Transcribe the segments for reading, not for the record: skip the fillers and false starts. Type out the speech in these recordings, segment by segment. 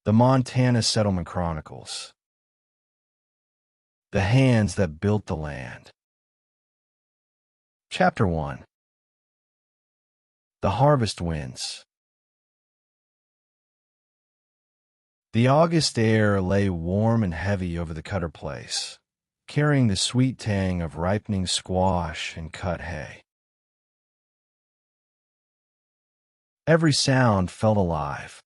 The Montana Settlement Chronicles. The Hands That Built the Land. Chapter 1. The Harvest Winds. The August air lay warm and heavy over the Cutter place, carrying the sweet tang of ripening squash and cut hay. Every sound felt alive.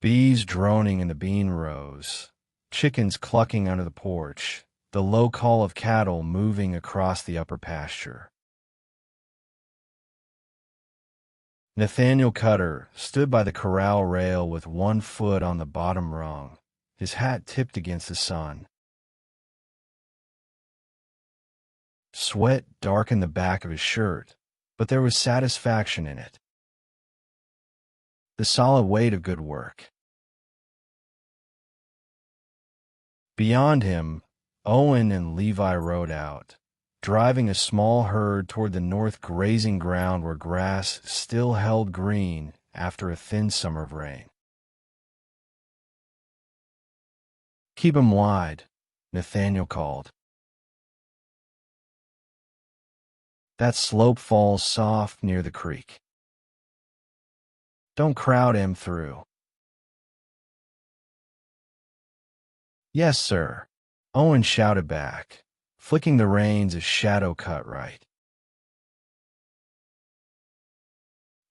Bees droning in the bean rows, chickens clucking under the porch, the low call of cattle moving across the upper pasture. Nathaniel Cutter stood by the corral rail with one foot on the bottom rung, his hat tipped against the sun. Sweat darkened the back of his shirt, but there was satisfaction in it. The solid weight of good work. Beyond him, Owen and Levi rode out, driving a small herd toward the north grazing ground where grass still held green after a thin summer of rain. "Keep 'em wide," Nathaniel called. That slope falls soft near the creek. Don't crowd him through. "Yes, sir," Owen shouted back, flicking the reins as Shadow cut right.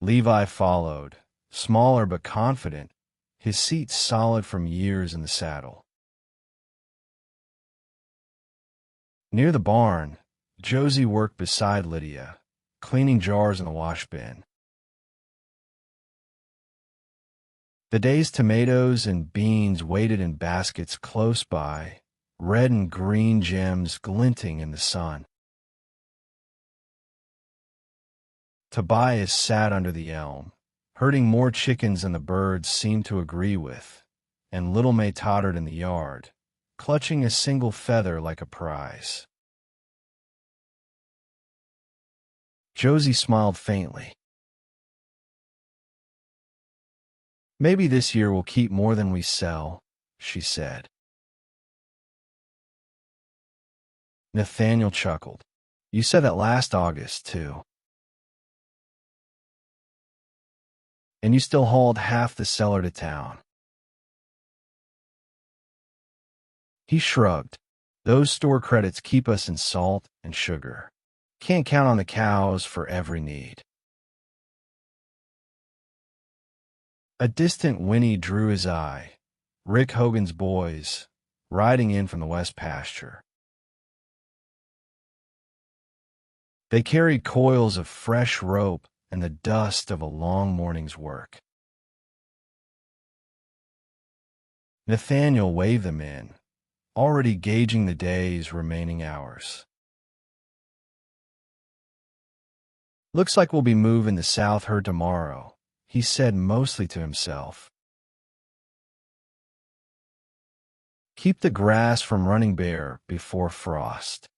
Levi followed, smaller but confident, his seat solid from years in the saddle. Near the barn, Josie worked beside Lydia, cleaning jars in the wash bin. The day's tomatoes and beans waited in baskets close by, red and green gems glinting in the sun. Tobias sat under the elm, herding more chickens than the birds seemed to agree with, and Little May tottered in the yard, clutching a single feather like a prize. Josie smiled faintly. "Maybe this year we'll keep more than we sell," she said. Nathaniel chuckled. "You said that last August, too. And you still hauled half the cellar to town." He shrugged. "Those store credits keep us in salt and sugar. Can't count on the cows for every need." A distant whinny drew his eye. Rick Hogan's boys, riding in from the west pasture. They carried coils of fresh rope and the dust of a long morning's work. Nathaniel waved them in, already gauging the day's remaining hours. "Looks like we'll be moving the south herd tomorrow," he said mostly to himself. "Keep the grass from running bare before frost."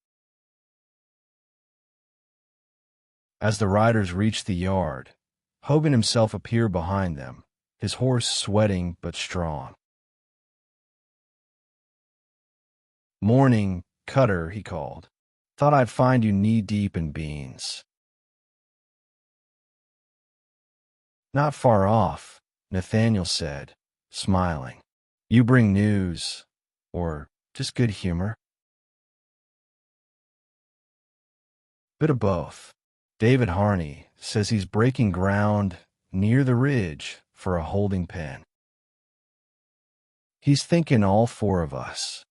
As the riders reached the yard, Hogan himself appeared behind them, his horse sweating but strong. "Morning, Cutter," he called. "Thought I'd find you knee-deep in beans." "Not far off," Nathaniel said, smiling. "You bring news, or just good humor?" "Bit of both. David Harney says he's breaking ground near the ridge for a holding pen. He's thinking all four of us.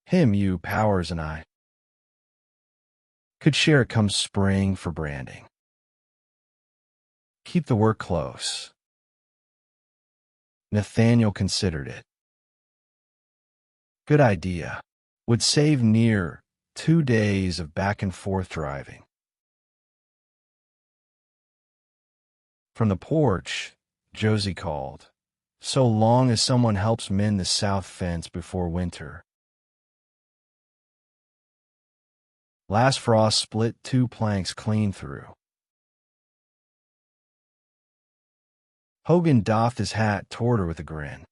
Him, you, Powers, and I could share it come spring for branding. Keep the work close." Nathaniel considered it. Good idea. Would save near 2 days of back and forth driving. From the porch, Josie called, "So long as someone helps mend the south fence before winter." Last frost split 2 planks clean through. Hogan doffed his hat toward her with a grin.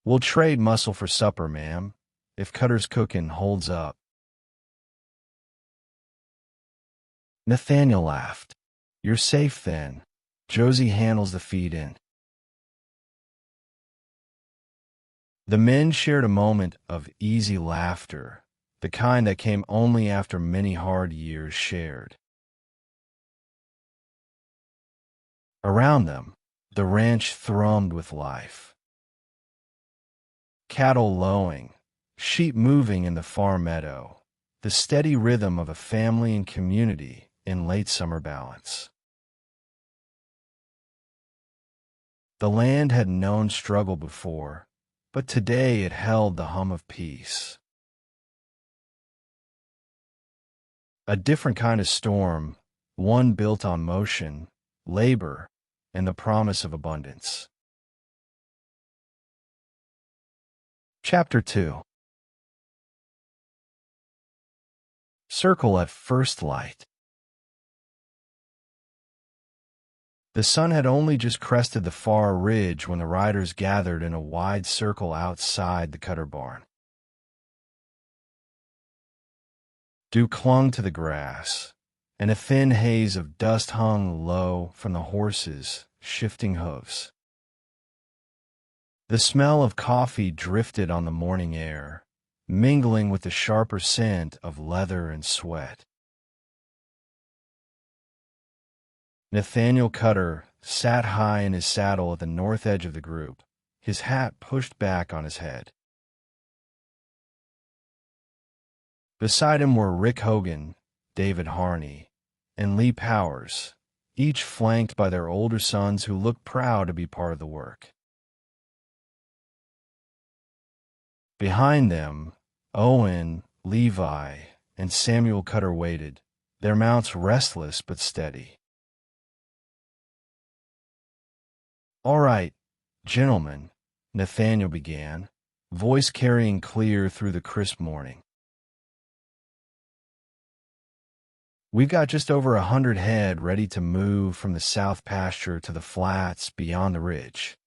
"We'll trade muscle for supper, ma'am, if Cutter's cooking holds up." Nathaniel laughed. "You're safe then. Josie handles the feed-in." The men shared a moment of easy laughter, the kind that came only after many hard years shared. Around them, the ranch thrummed with life. Cattle lowing, sheep moving in the far meadow, the steady rhythm of a family and community in late summer balance. The land had known struggle before, but today it held the hum of peace. A different kind of storm, one built on motion, labor, and the promise of abundance. Chapter 2. Circle at First Light. The sun had only just crested the far ridge when the riders gathered in a wide circle outside the Cutter barn. Dew clung to the grass, and a thin haze of dust hung low from the horses' shifting hooves. The smell of coffee drifted on the morning air, mingling with the sharper scent of leather and sweat. Nathaniel Cutter sat high in his saddle at the north edge of the group, his hat pushed back on his head. Beside him were Rick Hogan, David Harney, and Lee Powers, each flanked by their older sons who looked proud to be part of the work. Behind them, Owen, Levi, and Samuel Cutter waited, their mounts restless but steady. "All right, gentlemen," Nathaniel began, voice carrying clear through the crisp morning. "We've got just over 100 head ready to move from the south pasture to the flats beyond the ridge.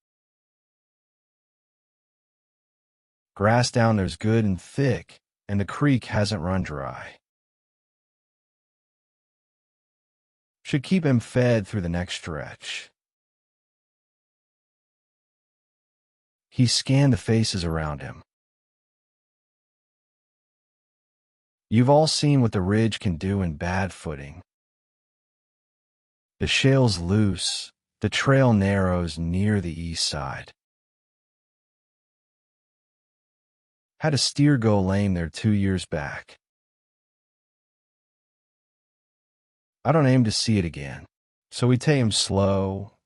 Grass down there's good and thick, and the creek hasn't run dry. Should keep him fed through the next stretch." He scanned the faces around him. "You've all seen what the ridge can do in bad footing. The shale's loose, the trail narrows near the east side. Had a steer go lame there 2 years back. I don't aim to see it again, so we take him slow,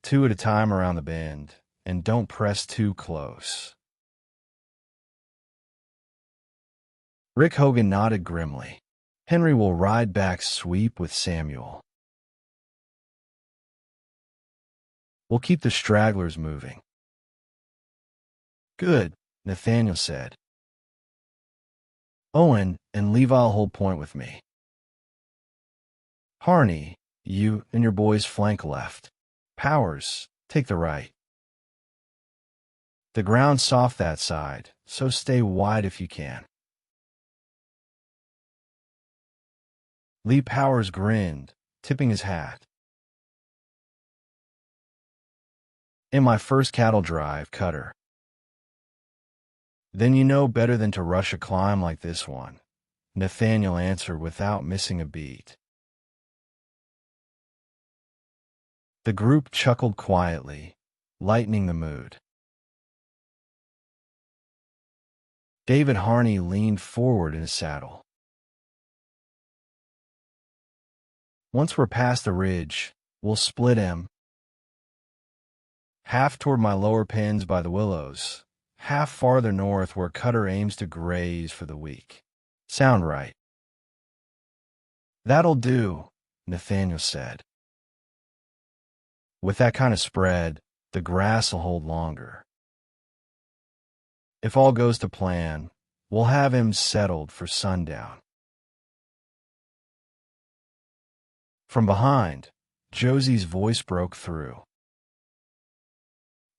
2 at a time around the bend, and don't press too close." Rick Hogan nodded grimly. "Henry will ride back sweep with Samuel. We'll keep the stragglers moving." "Good," Nathaniel said. "Owen and Levi'll hold point with me. Harney, you and your boys flank left. Powers, take the right. The ground's soft that side, so stay wide if you can." Lee Powers grinned, tipping his hat. "In my first cattle drive, Cutter." "Then you know better than to rush a climb like this one," Nathaniel answered without missing a beat. The group chuckled quietly, lightening the mood. David Harney leaned forward in his saddle. "Once we're past the ridge, we'll split him. Half toward my lower pens by the willows, half farther north where Cutter aims to graze for the week. Sound right?" "That'll do," Nathaniel said. "With that kind of spread, the grass'll hold longer. If all goes to plan, we'll have him settled for sundown." From behind, Josie's voice broke through.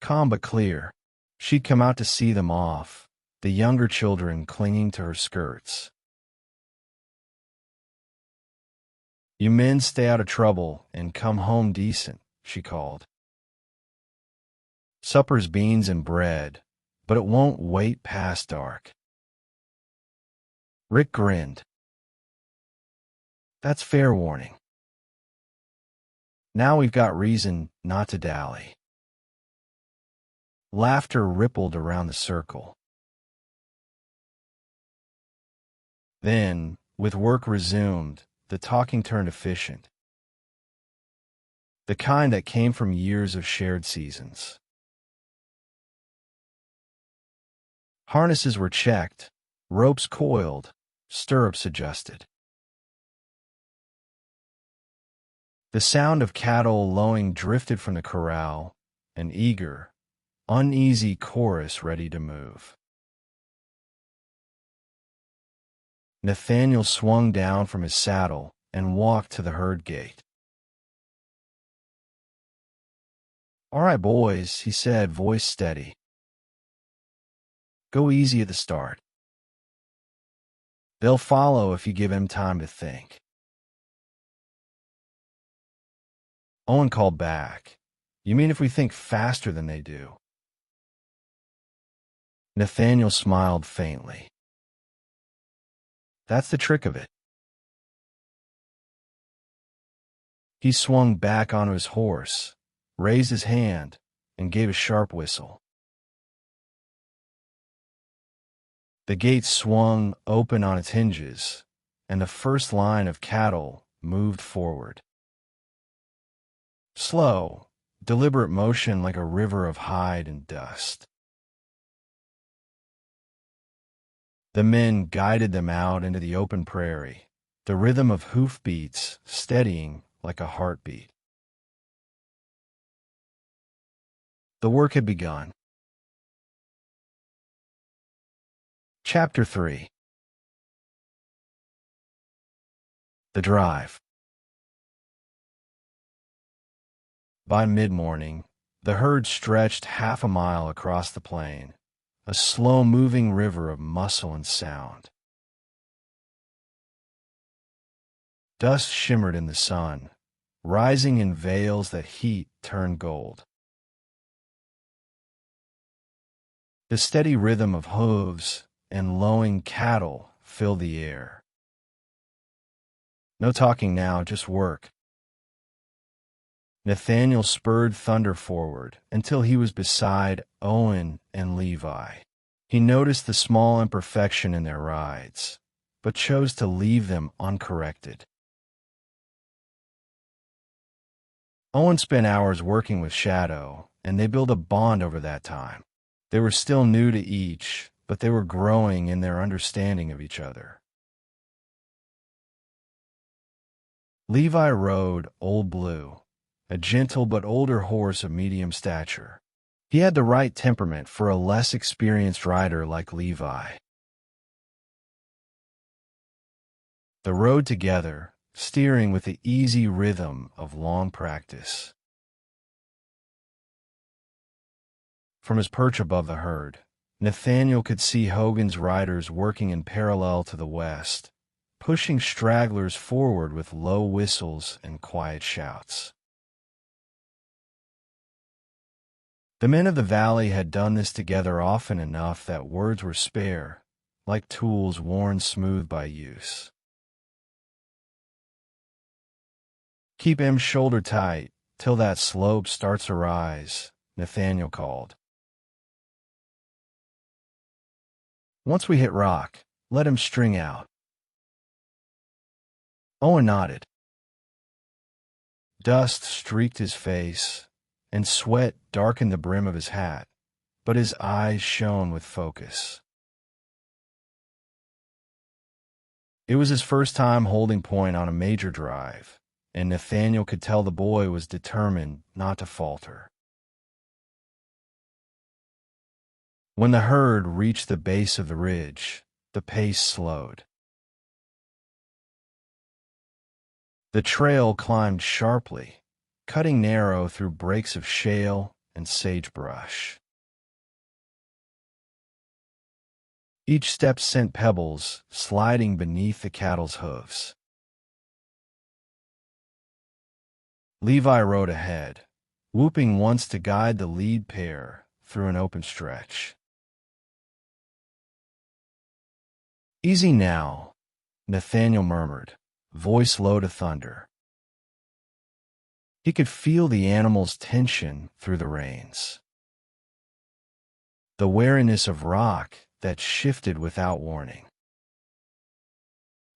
Calm but clear. She'd come out to see them off, the younger children clinging to her skirts. You men stay out of trouble and come home decent, she called. Supper's beans and bread, but it won't wait past dark. Rick grinned. That's fair warning. Now we've got reason not to dally. Laughter rippled around the circle. Then, with work resumed, the talking turned efficient. The kind that came from years of shared seasons. Harnesses were checked, ropes coiled, stirrups adjusted. The sound of cattle lowing drifted from the corral, an eager, uneasy chorus ready to move. Nathaniel swung down from his saddle and walked to the herd gate. "All right, boys," he said, voice steady. "Go easy at the start. They'll follow if you give them time to think." Owen called back, "You mean if we think faster than they do?" Nathaniel smiled faintly. "That's the trick of it." He swung back onto his horse, raised his hand, and gave a sharp whistle. The gate swung open on its hinges, and the first line of cattle moved forward. Slow, deliberate motion like a river of hide and dust. The men guided them out into the open prairie, the rhythm of hoofbeats steadying like a heartbeat. The work had begun. Chapter 3. The Drive. By mid-morning, the herd stretched half a mile across the plain, a slow-moving river of muscle and sound. Dust shimmered in the sun, rising in veils that heat turned gold. The steady rhythm of hooves and lowing cattle filled the air. No talking now, just work. Nathaniel spurred thunder forward until he was beside Owen and Levi. He noticed the small imperfection in their rides, but chose to leave them uncorrected. Owen spent hours working with Shadow, and they built a bond over that time. They were still new to each, but they were growing in their understanding of each other. Levi rode Old Blue, a gentle but older horse of medium stature. He had the right temperament for a less experienced rider like Levi. They rode together, steering with the easy rhythm of long practice. From his perch above the herd, Nathaniel could see Hogans' riders working in parallel to the west, pushing stragglers forward with low whistles and quiet shouts. The men of the valley had done this together often enough that words were spare, like tools worn smooth by use. "Keep him shoulder tight till that slope starts to rise," Nathaniel called. "Once we hit rock, let him string out." Owen nodded. Dust streaked his face, and sweat darkened the brim of his hat, but his eyes shone with focus. It was his first time holding point on a major drive, and Nathaniel could tell the boy was determined not to falter. When the herd reached the base of the ridge, the pace slowed. The trail climbed sharply, cutting narrow through breaks of shale and sagebrush. Each step sent pebbles sliding beneath the cattle's hooves. Levi rode ahead, whooping once to guide the lead pair through an open stretch. "Easy now," Nathaniel murmured, voice low to thunder. He could feel the animal's tension through the reins. The wariness of rock that shifted without warning.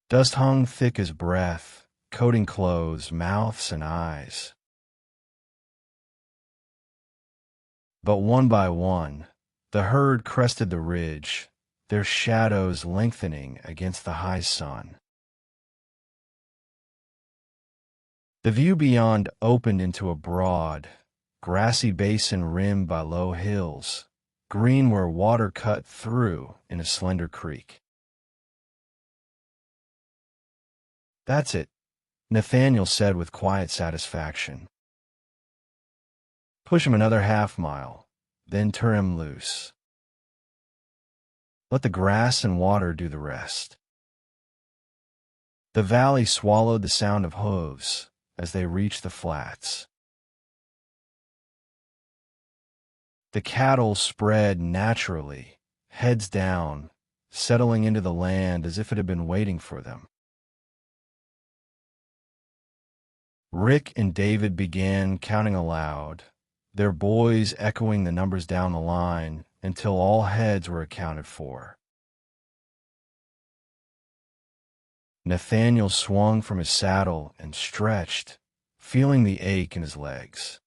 Dust hung thick as breath, coating clothes, mouths, and eyes. But one by one, the herd crested the ridge, their shadows lengthening against the high sun. The view beyond opened into a broad, grassy basin rimmed by low hills, green where water cut through in a slender creek. "That's it," Nathaniel said with quiet satisfaction. "Push him another half-mile, then turn him loose. Let the grass and water do the rest." The valley swallowed the sound of hooves as they reached the flats. The cattle spread naturally, heads down, settling into the land as if it had been waiting for them. Rick and David began counting aloud, their boys echoing the numbers down the line until all heads were accounted for. Nathaniel swung from his saddle and stretched, feeling the ache in his legs.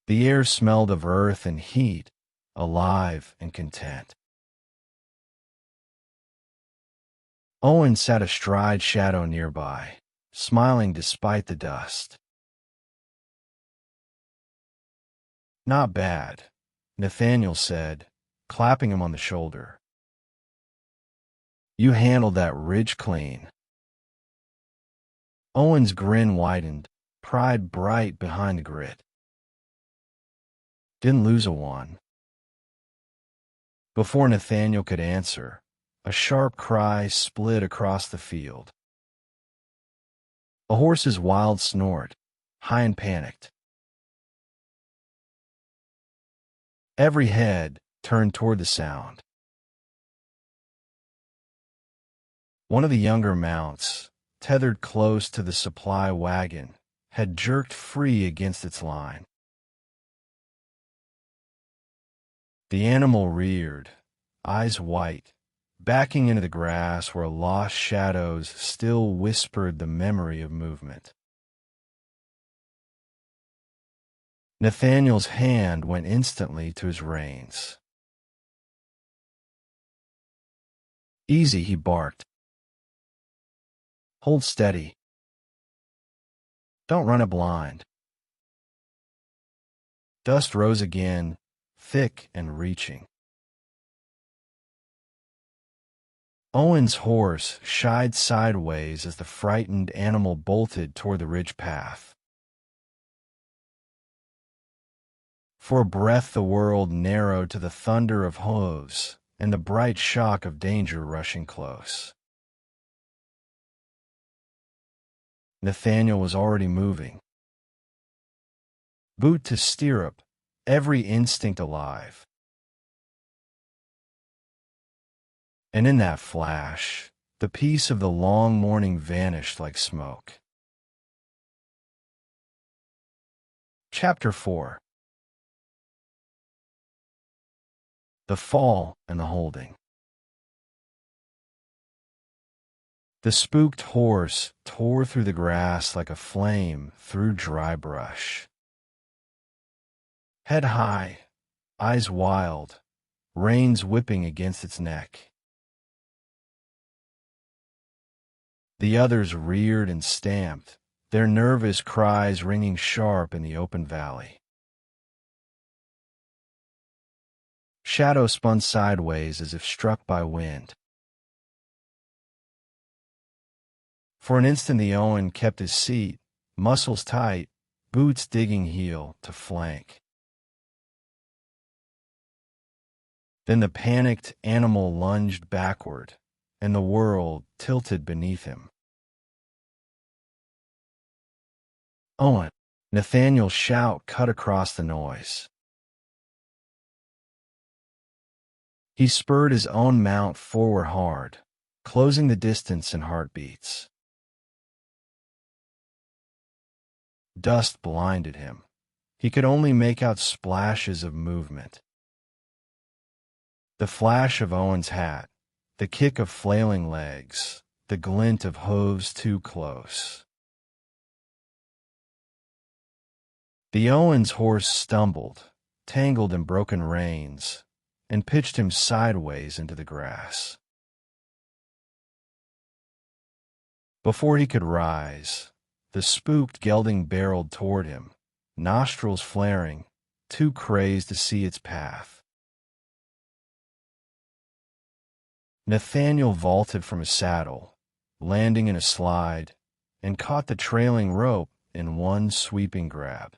The air smelled of earth and heat, alive and content. Owen sat astride Shadow nearby, smiling despite the dust. "Not bad," Nathaniel said, clapping him on the shoulder. "You handled that ridge clean." Owen's grin widened, pride bright behind the grit. "Didn't lose a one." Before Nathaniel could answer, a sharp cry split across the field. A horse's wild snort, high and panicked. Every head turned toward the sound. One of the younger mounts, tethered close to the supply wagon, had jerked free against its line. The animal reared, eyes white, backing into the grass where lost shadows still whispered the memory of movement. Nathaniel's hand went instantly to his reins. "Easy," he barked. "Hold steady. Don't run it blind." Dust rose again, thick and reaching. Owen's horse shied sideways as the frightened animal bolted toward the ridge path. For a breath the world narrowed to the thunder of hooves and the bright shock of danger rushing close. Nathaniel was already moving. Boot to stirrup, every instinct alive. And in that flash, the peace of the long morning vanished like smoke. Chapter 4. The Fall and the Holding. The spooked horse tore through the grass like a flame through dry brush. Head high, eyes wild, reins whipping against its neck. The others reared and stamped, their nervous cries ringing sharp in the open valley. Shadow spun sideways as if struck by wind. For an instant the Owen kept his seat, muscles tight, boots digging heel to flank. Then the panicked animal lunged backward, and the world tilted beneath him. "Owen!" Nathaniel's shout cut across the noise. He spurred his own mount forward hard, closing the distance in heartbeats. Dust blinded him. He could only make out splashes of movement. The flash of Owen's hat, the kick of flailing legs, the glint of hooves too close. The Owen's horse stumbled, tangled in broken reins, and pitched him sideways into the grass. Before he could rise, the spooked gelding barreled toward him, nostrils flaring, too crazed to see its path. Nathaniel vaulted from his saddle, landing in a slide, and caught the trailing rope in one sweeping grab.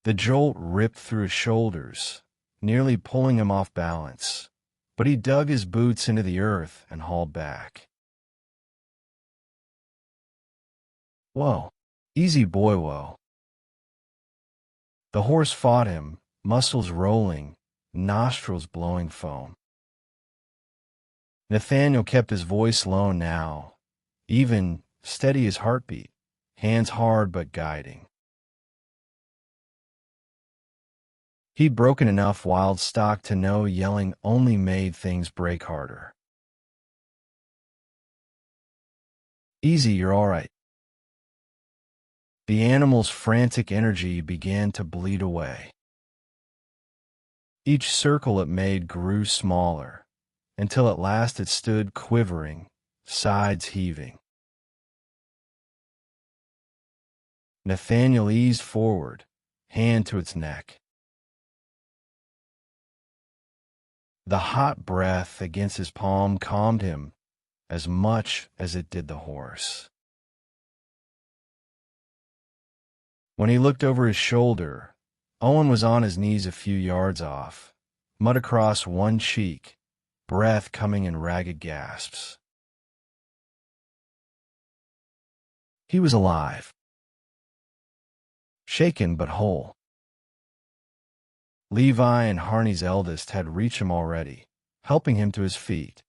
The jolt ripped through his shoulders, nearly pulling him off balance, but he dug his boots into the earth and hauled back. "Whoa, easy boy, whoa." The horse fought him, muscles rolling, nostrils blowing foam. Nathaniel kept his voice low now, even, steady as heartbeat, hands hard but guiding. He'd broken enough wild stock to know yelling only made things break harder. "Easy, you're all right." The animal's frantic energy began to bleed away. Each circle it made grew smaller, until at last it stood quivering, sides heaving. Nathaniel eased forward, hand to its neck. The hot breath against his palm calmed him as much as it did the horse. When he looked over his shoulder, Owen was on his knees a few yards off, mud across one cheek, breath coming in ragged gasps. He was alive. Shaken but whole. Levi and Harney's eldest had reached him already, helping him to his feet.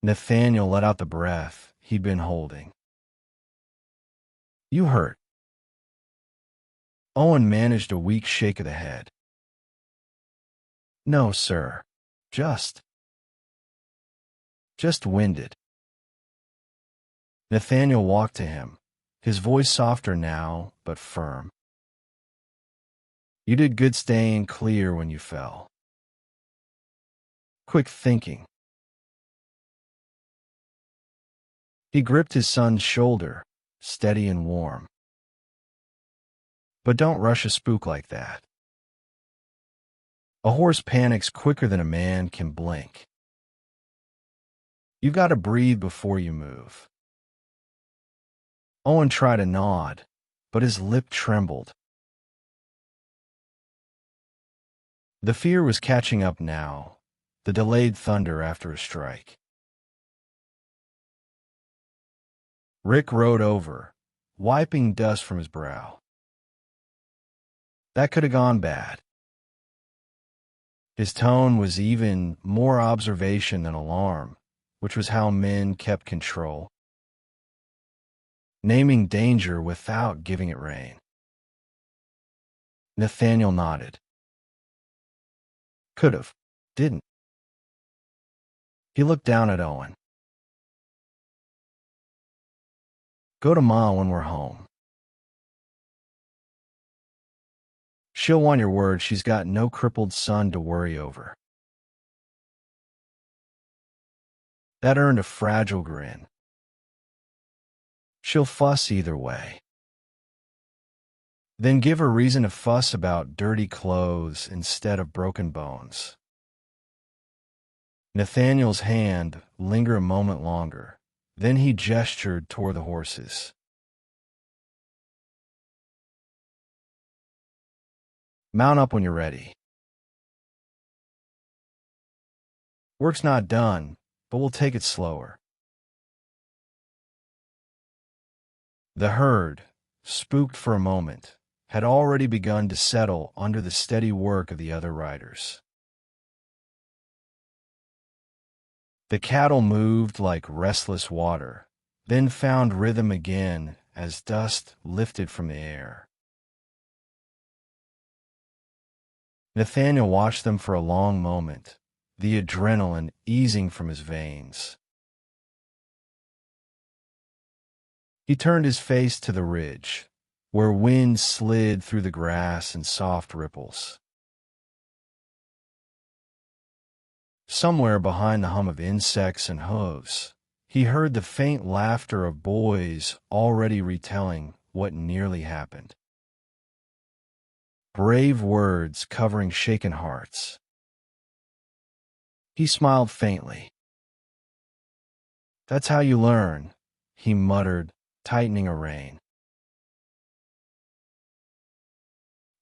Nathaniel let out the breath he'd been holding. "You hurt." Owen managed a weak shake of the head. "No, sir. Just winded." Nathaniel walked to him, his voice softer now, but firm. "You did good staying clear when you fell. Quick thinking." He gripped his son's shoulder, steady and warm. "But don't rush a spook like that. A horse panics quicker than a man can blink. You've got to breathe before you move." Owen tried to nod, but his lip trembled. The fear was catching up now, the delayed thunder after a strike. Rick rode over, wiping dust from his brow. That could have gone bad. His tone was even more observation than alarm, which was how men kept control. Naming danger without giving it rein. Nathaniel nodded. Could've. Didn't. He looked down at Owen. "Go to Ma when we're home. She'll want your word she's got no crippled son to worry over." That earned a fragile grin. "She'll fuss either way." Then give her reason to fuss about dirty clothes instead of broken bones. Nathaniel's hand lingered a moment longer. Then he gestured toward the horses. Mount up when you're ready. Work's not done, but we'll take it slower. The herd, spooked for a moment, had already begun to settle under the steady work of the other riders. The cattle moved like restless water, then found rhythm again as dust lifted from the air. Nathaniel watched them for a long moment, the adrenaline easing from his veins. He turned his face to the ridge, where wind slid through the grass in soft ripples. Somewhere behind the hum of insects and hooves, he heard the faint laughter of boys already retelling what nearly happened. Brave words covering shaken hearts. He smiled faintly. "That's how you learn," he muttered, tightening a rein.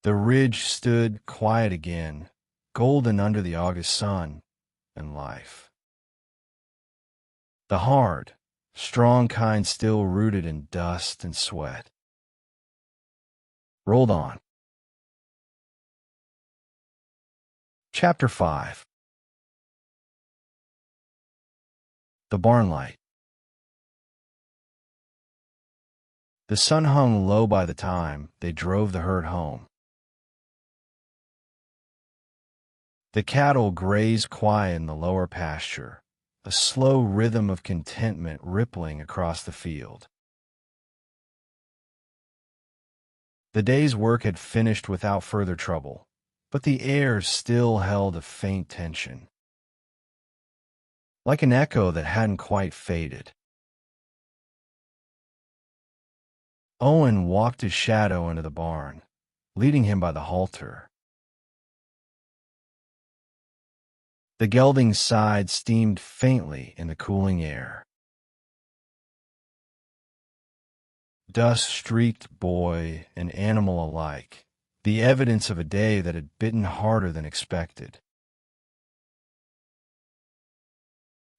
The ridge stood quiet again, golden under the August sun and life. The hard, strong kind still rooted in dust and sweat. Rolled on. Chapter 5. The barn light. The sun hung low by the time they drove the herd home. The cattle grazed quiet in the lower pasture, a slow rhythm of contentment rippling across the field. The day's work had finished without further trouble, but the air still held a faint tension, like an echo that hadn't quite faded. Owen walked his shadow into the barn, leading him by the halter. The gelding's side steamed faintly in the cooling air. Dust streaked boy and animal alike, the evidence of a day that had bitten harder than expected.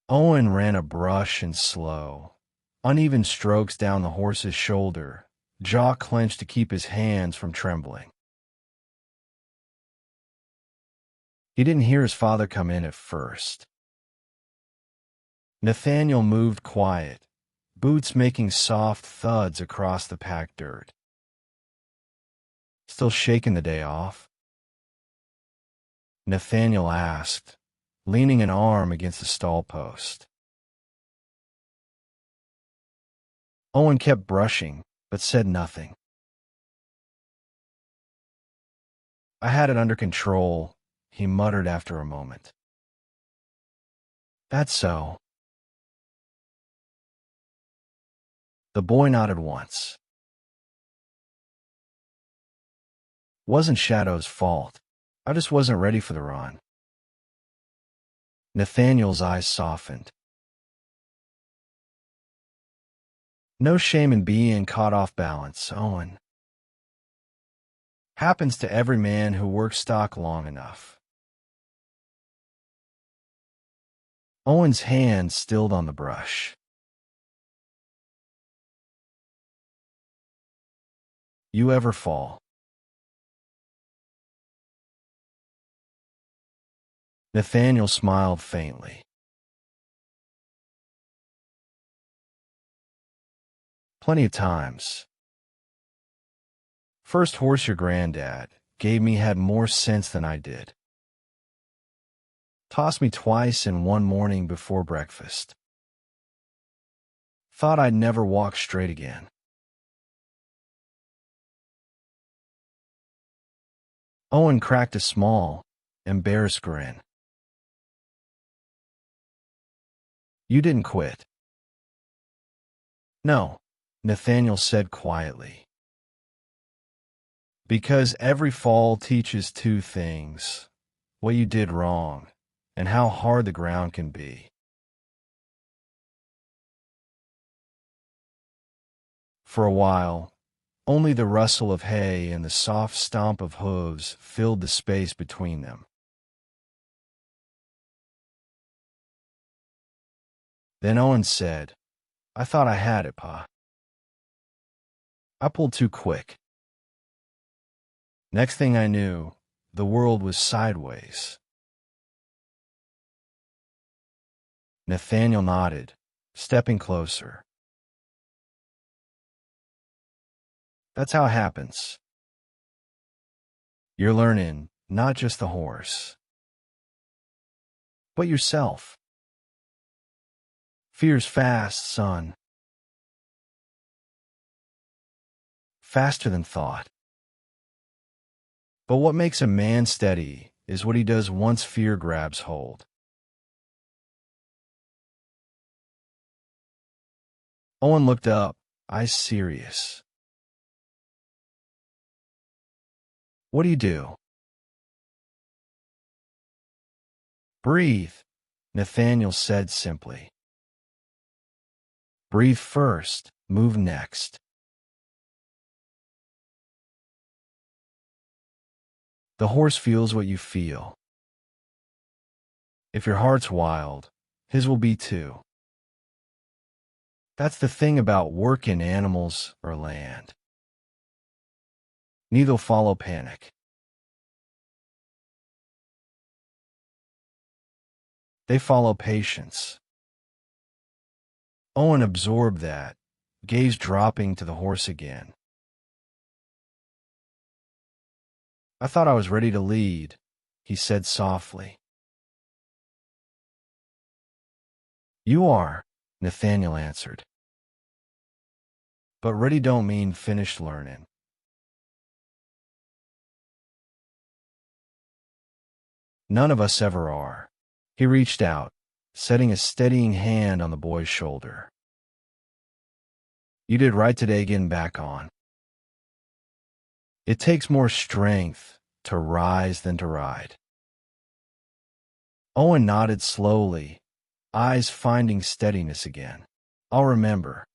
Owen ran a brush and slow, uneven strokes down the horse's shoulder, jaw clenched to keep his hands from trembling. He didn't hear his father come in at first. Nathaniel moved quiet, boots making soft thuds across the packed dirt. "Still shaking the day off?" Nathaniel asked, leaning an arm against the stall post. Owen kept brushing, but said nothing. "I had it under control," he muttered after a moment. "That's so." The boy nodded once. "Wasn't Shadow's fault. I just wasn't ready for the run." Nathaniel's eyes softened. "No shame in being caught off balance, Owen. Happens to every man who works stock long enough." Owen's hand stilled on the brush. "You ever fall?" Nathaniel smiled faintly. "Plenty of times. First horse your granddad gave me had more sense than I did. Tossed me twice in one morning before breakfast. Thought I'd never walk straight again." Owen cracked a small, embarrassed grin. "You didn't quit?" "No," Nathaniel said quietly. "Because every fall teaches two things: what you did wrong and how hard the ground can be. For a while, only the rustle of hay and the soft stomp of hooves filled the space between them. Then Owen said, "I thought I had it, Pa. I pulled too quick." Next thing I knew, the world was sideways. Nathaniel nodded, stepping closer. That's how it happens. You're learning not just the horse, but yourself. Fear's fast, son. Faster than thought. But what makes a man steady is what he does once fear grabs hold. Owen looked up, eyes serious. What do you do? Breathe, Nathaniel said simply. Breathe first, move next. The horse feels what you feel. If your heart's wild, his will be too. That's the thing about working animals or land. Neither follow panic. They follow patience. Owen absorbed that, gaze dropping to the horse again. I thought I was ready to lead, he said softly. You are, Nathaniel answered. But ready don't mean finished learning. None of us ever are. He reached out, setting a steadying hand on the boy's shoulder. You did right today getting back on. It takes more strength to rise than to ride. Owen nodded slowly, eyes finding steadiness again. I'll remember.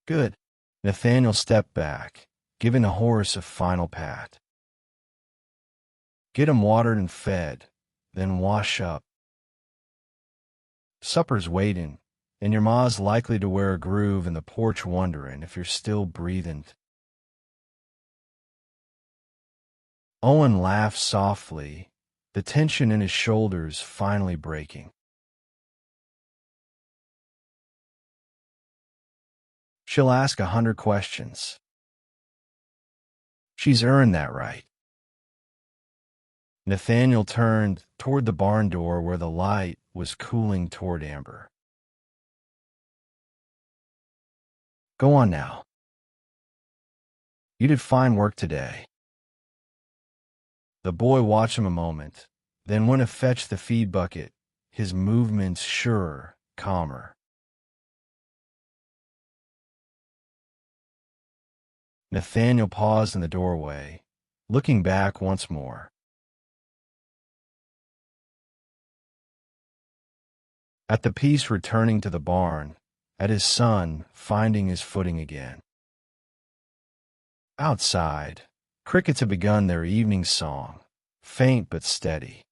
Good. Nathaniel stepped back, giving the horse a final pat. Get him watered and fed, then wash up. Supper's waiting, and your ma's likely to wear a groove in the porch wondering if you're still breathing. Owen laughed softly, the tension in his shoulders finally breaking. She'll ask 100 questions. She's earned that right. Nathaniel turned toward the barn door where the light was cooling toward amber. Go on now. You did fine work today. The boy watched him a moment, then went to fetch the feed bucket, his movements surer, calmer. Nathaniel paused in the doorway, looking back once more. At the piece returning to the barn, at his son finding his footing again. Outside, crickets had begun their evening song, faint but steady.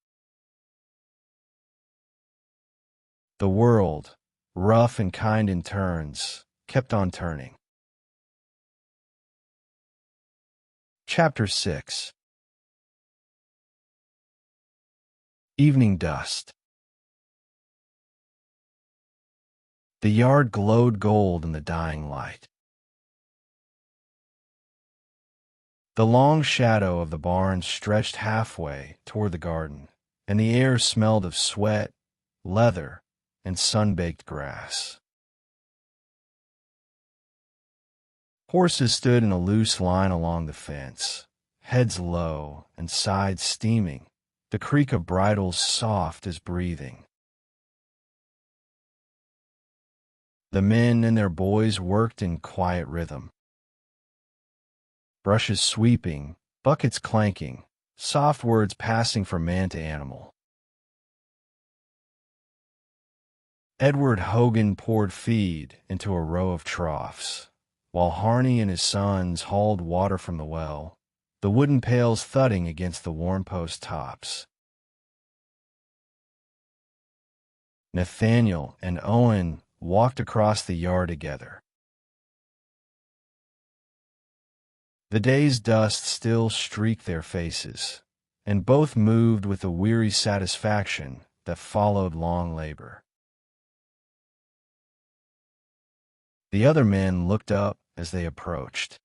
The world, rough and kind in turns, kept on turning. Chapter 6. Evening dust. The yard glowed gold in the dying light. The long shadow of the barn stretched halfway toward the garden, and the air smelled of sweat, leather, and sun-baked grass. Horses stood in a loose line along the fence, heads low and sides steaming, the creak of bridles soft as breathing. The men and their boys worked in quiet rhythm. Brushes sweeping, buckets clanking, soft words passing from man to animal. Edward Hogan poured feed into a row of troughs, while Harney and his sons hauled water from the well, the wooden pails thudding against the warm post tops. Nathaniel and Owen walked across the yard together. The day's dust still streaked their faces, and both moved with a weary satisfaction that followed long labor. The other men looked up as they approached.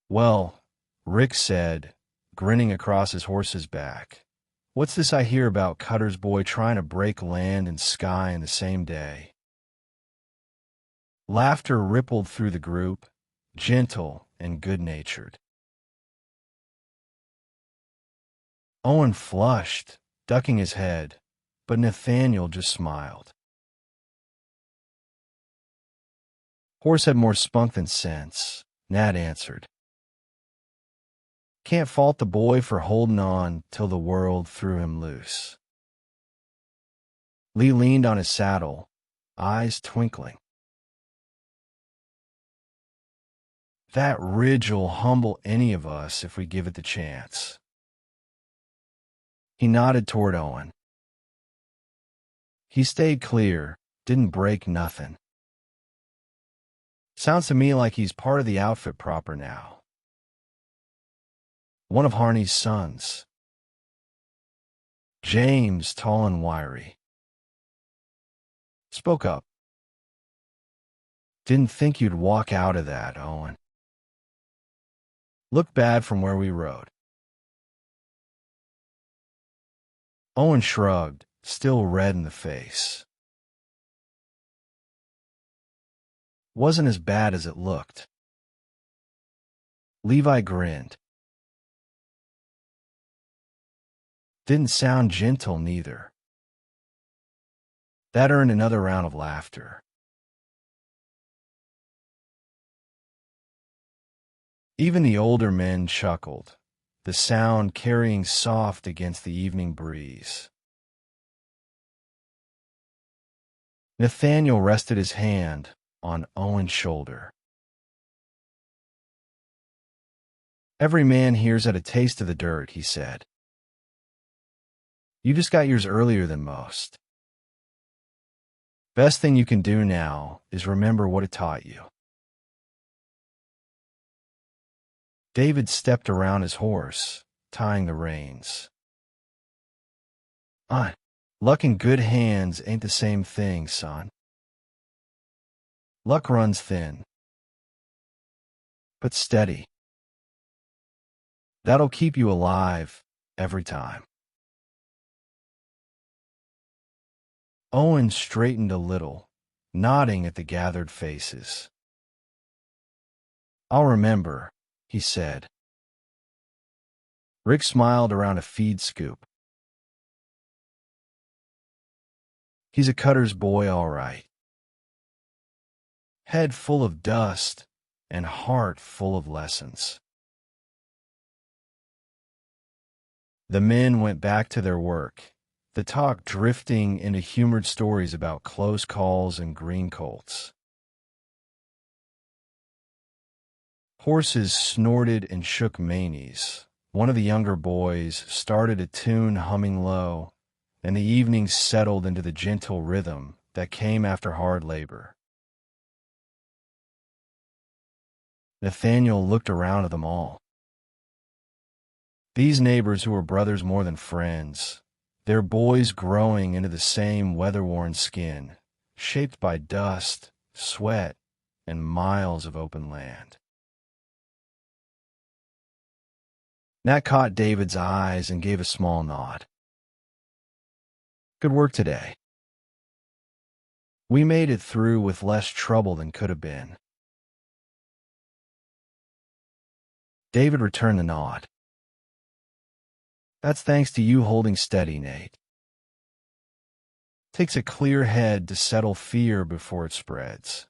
"Well," Rick said, grinning across his horse's back, "what's this I hear about Cutter's boy trying to break land and sky in the same day?" Laughter rippled through the group, gentle and good-natured. Owen flushed, ducking his head, but Nathaniel just smiled. "Horse had more spunk than sense," Nat answered. "Can't fault the boy for holding on till the world threw him loose." Lee leaned on his saddle, eyes twinkling. "That ridge'll humble any of us if we give it the chance." He nodded toward Owen. "He stayed clear, didn't break nothing. Sounds to me like he's part of the outfit proper now. One of Harney's sons. James, tall and wiry. Spoke up. Didn't think you'd walk out of that, Owen. Looked bad from where we rode." Owen shrugged, still red in the face. "Wasn't as bad as it looked." Levi grinned. "Didn't sound gentle neither." That earned another round of laughter. Even the older men chuckled, the sound carrying soft against the evening breeze. Nathaniel rested his hand on Owen's shoulder. "Every man here's had a taste of the dirt," he said. "You just got yours earlier than most. Best thing you can do now is remember what it taught you." David stepped around his horse, tying the reins. Luck in good hands ain't the same thing, son. Luck runs thin, but steady. That'll keep you alive every time." Owen straightened a little, nodding at the gathered faces. "I'll remember," he said. Rick smiled around a feed scoop. "He's a Cutter's boy, all right. Head full of dust and heart full of lessons." The men went back to their work, the talk drifting into humored stories about close calls and green colts. Horses snorted and shook manes. One of the younger boys started a tune humming low, and the evening settled into the gentle rhythm that came after hard labor. Nathaniel looked around at them all. These neighbors who were brothers more than friends, their boys growing into the same weather-worn skin, shaped by dust, sweat, and miles of open land. Nat caught David's eyes and gave a small nod. "Good work today. We made it through with less trouble than could have been." David returned the nod. "That's thanks to you holding steady, Nate. Takes a clear head to settle fear before it spreads."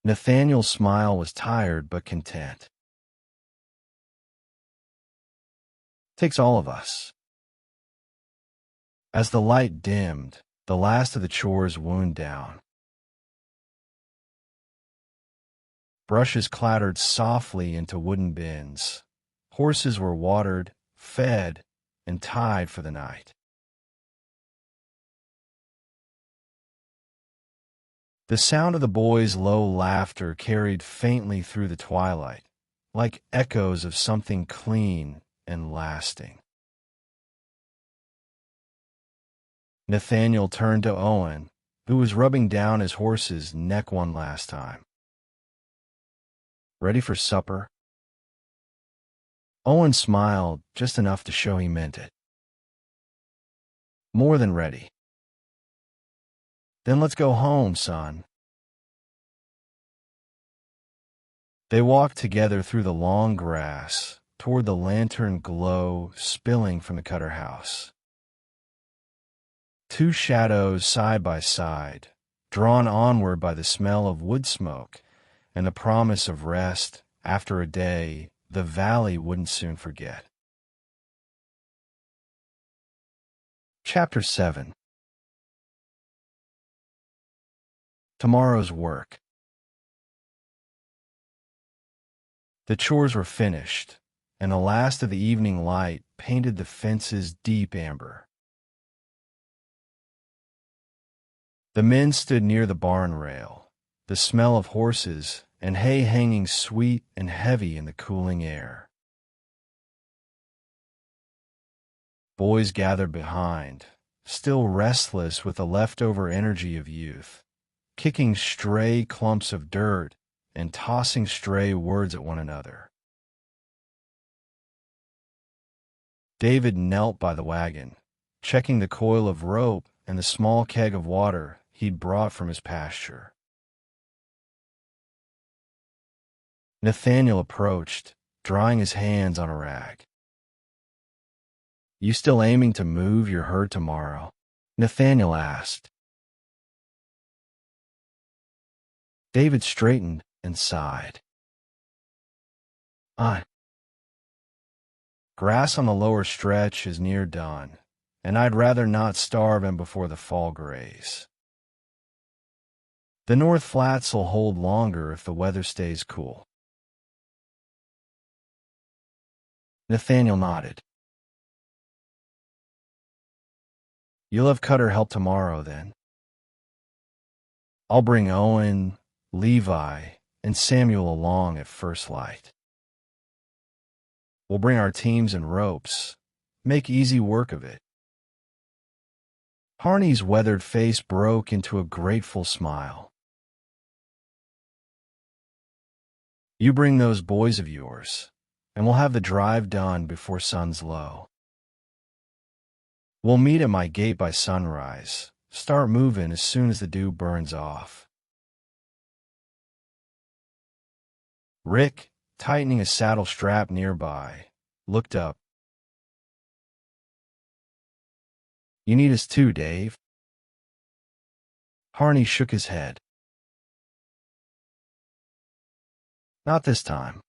Nathaniel's smile was tired but content. Takes all of us. As the light dimmed, the last of the chores wound down. Brushes clattered softly into wooden bins. Horses were watered, fed, and tied for the night. The sound of the boys' low laughter carried faintly through the twilight, like echoes of something clean and lasting. Nathaniel turned to Owen, who was rubbing down his horse's neck one last time. "Ready for supper?" Owen smiled just enough to show he meant it. "More than ready." "Then let's go home, son." They walked together through the long grass toward the lantern glow spilling from the Cutter house. Two shadows side by side, drawn onward by the smell of wood smoke and the promise of rest after a day the valley wouldn't soon forget. Chapter 7. Tomorrow's work. The chores were finished, and the last of the evening light painted the fences deep amber. The men stood near the barn rail, the smell of horses and hay hanging sweet and heavy in the cooling air. Boys gathered behind, still restless with the leftover energy of youth, kicking stray clumps of dirt and tossing stray words at one another. David knelt by the wagon, checking the coil of rope and the small keg of water he'd brought from his pasture. Nathaniel approached, drying his hands on a rag. "You still aiming to move your herd tomorrow?" Nathaniel asked. David straightened and sighed. Grass on the lower stretch is near done, and I'd rather not starve him before the fall graze. The North Flats'll hold longer if the weather stays cool." Nathaniel nodded. "You'll have Cutter help tomorrow, then?" "I'll bring Owen, Levi, and Samuel along at first light. We'll bring our teams and ropes. Make easy work of it." Harney's weathered face broke into a grateful smile. "You bring those boys of yours, and we'll have the drive done before sun's low. We'll meet at my gate by sunrise, start moving as soon as the dew burns off." Rick, tightening a saddle strap nearby, looked up. "You need us too, Dave?" Harney shook his head. "Not this time.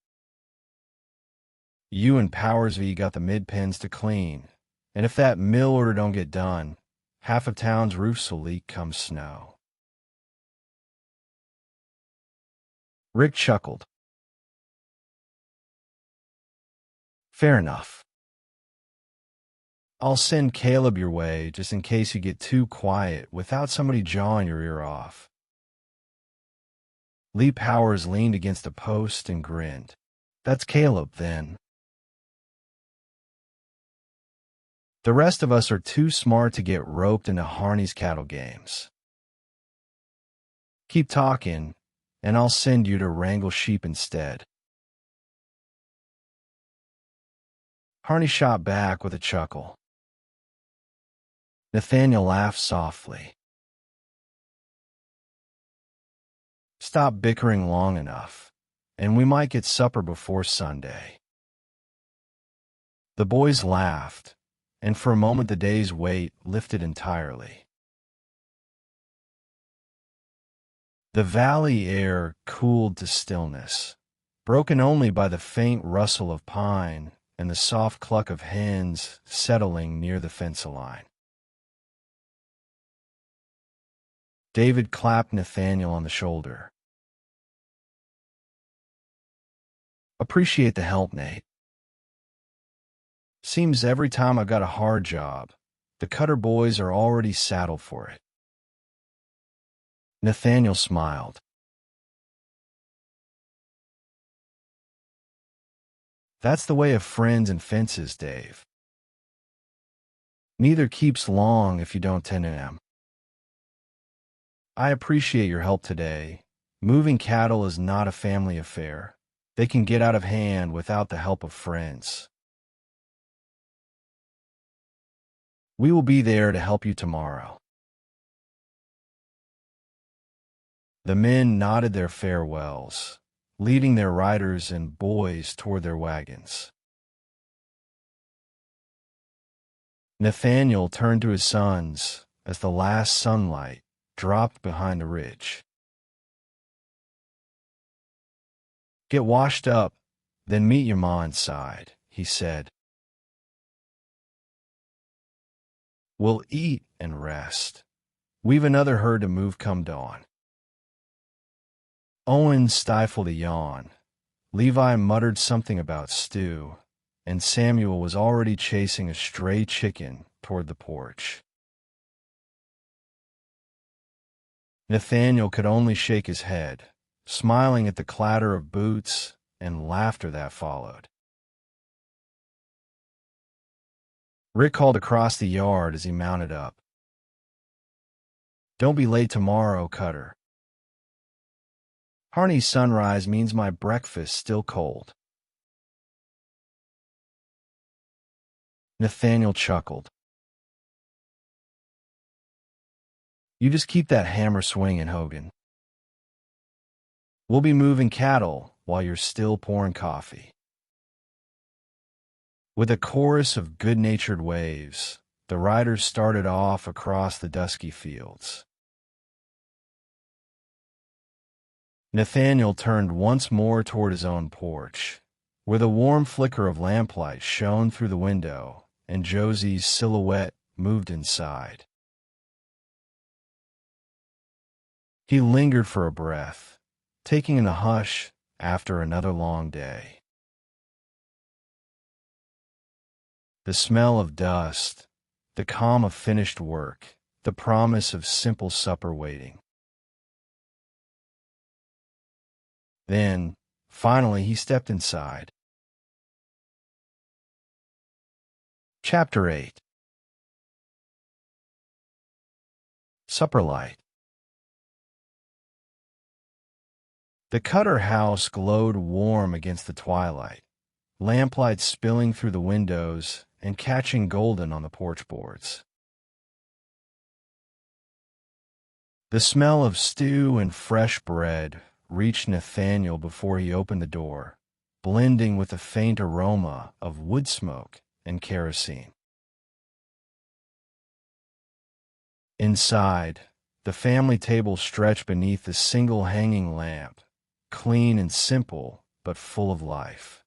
You and Powersby got the mid-pens to clean, and if that mill order don't get done, half of town's roofs will leak come snow." Rick chuckled. "Fair enough. I'll send Caleb your way just in case you get too quiet without somebody jawing your ear off." Lee Powers leaned against a post and grinned. "That's Caleb, then." "The rest of us are too smart to get roped into Harney's cattle games. Keep talking, and I'll send you to wrangle sheep instead." Harney shot back with a chuckle. Nathaniel laughed softly. "Stop bickering long enough, and we might get supper before Sunday." The boys laughed, and for a moment the day's weight lifted entirely. The valley air cooled to stillness, broken only by the faint rustle of pine and the soft cluck of hens settling near the fence line. David clapped Nathaniel on the shoulder. "Appreciate the help, Nate. Seems every time I've got a hard job, the Cutter boys are already saddled for it." Nathaniel smiled. "That's the way of friends and fences, Dave. Neither keeps long if you don't tend to them. I appreciate your help today. Moving cattle is not a family affair. They can get out of hand without the help of friends. We will be there to help you tomorrow." The men nodded their farewells, leading their riders and boys toward their wagons. Nathaniel turned to his sons as the last sunlight dropped behind a ridge. "Get washed up, then meet your ma inside," he said. "We'll eat and rest. We've another herd to move come dawn." Owen stifled a yawn. Levi muttered something about stew, and Samuel was already chasing a stray chicken toward the porch. Nathaniel could only shake his head, smiling at the clatter of boots and laughter that followed. Rick called across the yard as he mounted up. "Don't be late tomorrow, Cutter. Harney's sunrise means my breakfast's still cold." Nathaniel chuckled. "You just keep that hammer swinging, Hogan. We'll be moving cattle while you're still pouring coffee." With a chorus of good-natured waves, the riders started off across the dusky fields. Nathaniel turned once more toward his own porch, where the warm flicker of lamplight shone through the window and Josie's silhouette moved inside. He lingered for a breath, taking in the hush after another long day. The smell of dust, the calm of finished work, the promise of simple supper waiting. Then, finally, he stepped inside. Chapter 8. Supper Light. The Cutter house glowed warm against the twilight, lamplight spilling through the windows and catching golden on the porch boards. The smell of stew and fresh bread reached Nathaniel before he opened the door, blending with the faint aroma of wood smoke and kerosene. Inside, the family table stretched beneath the single hanging lamp, clean and simple, but full of life.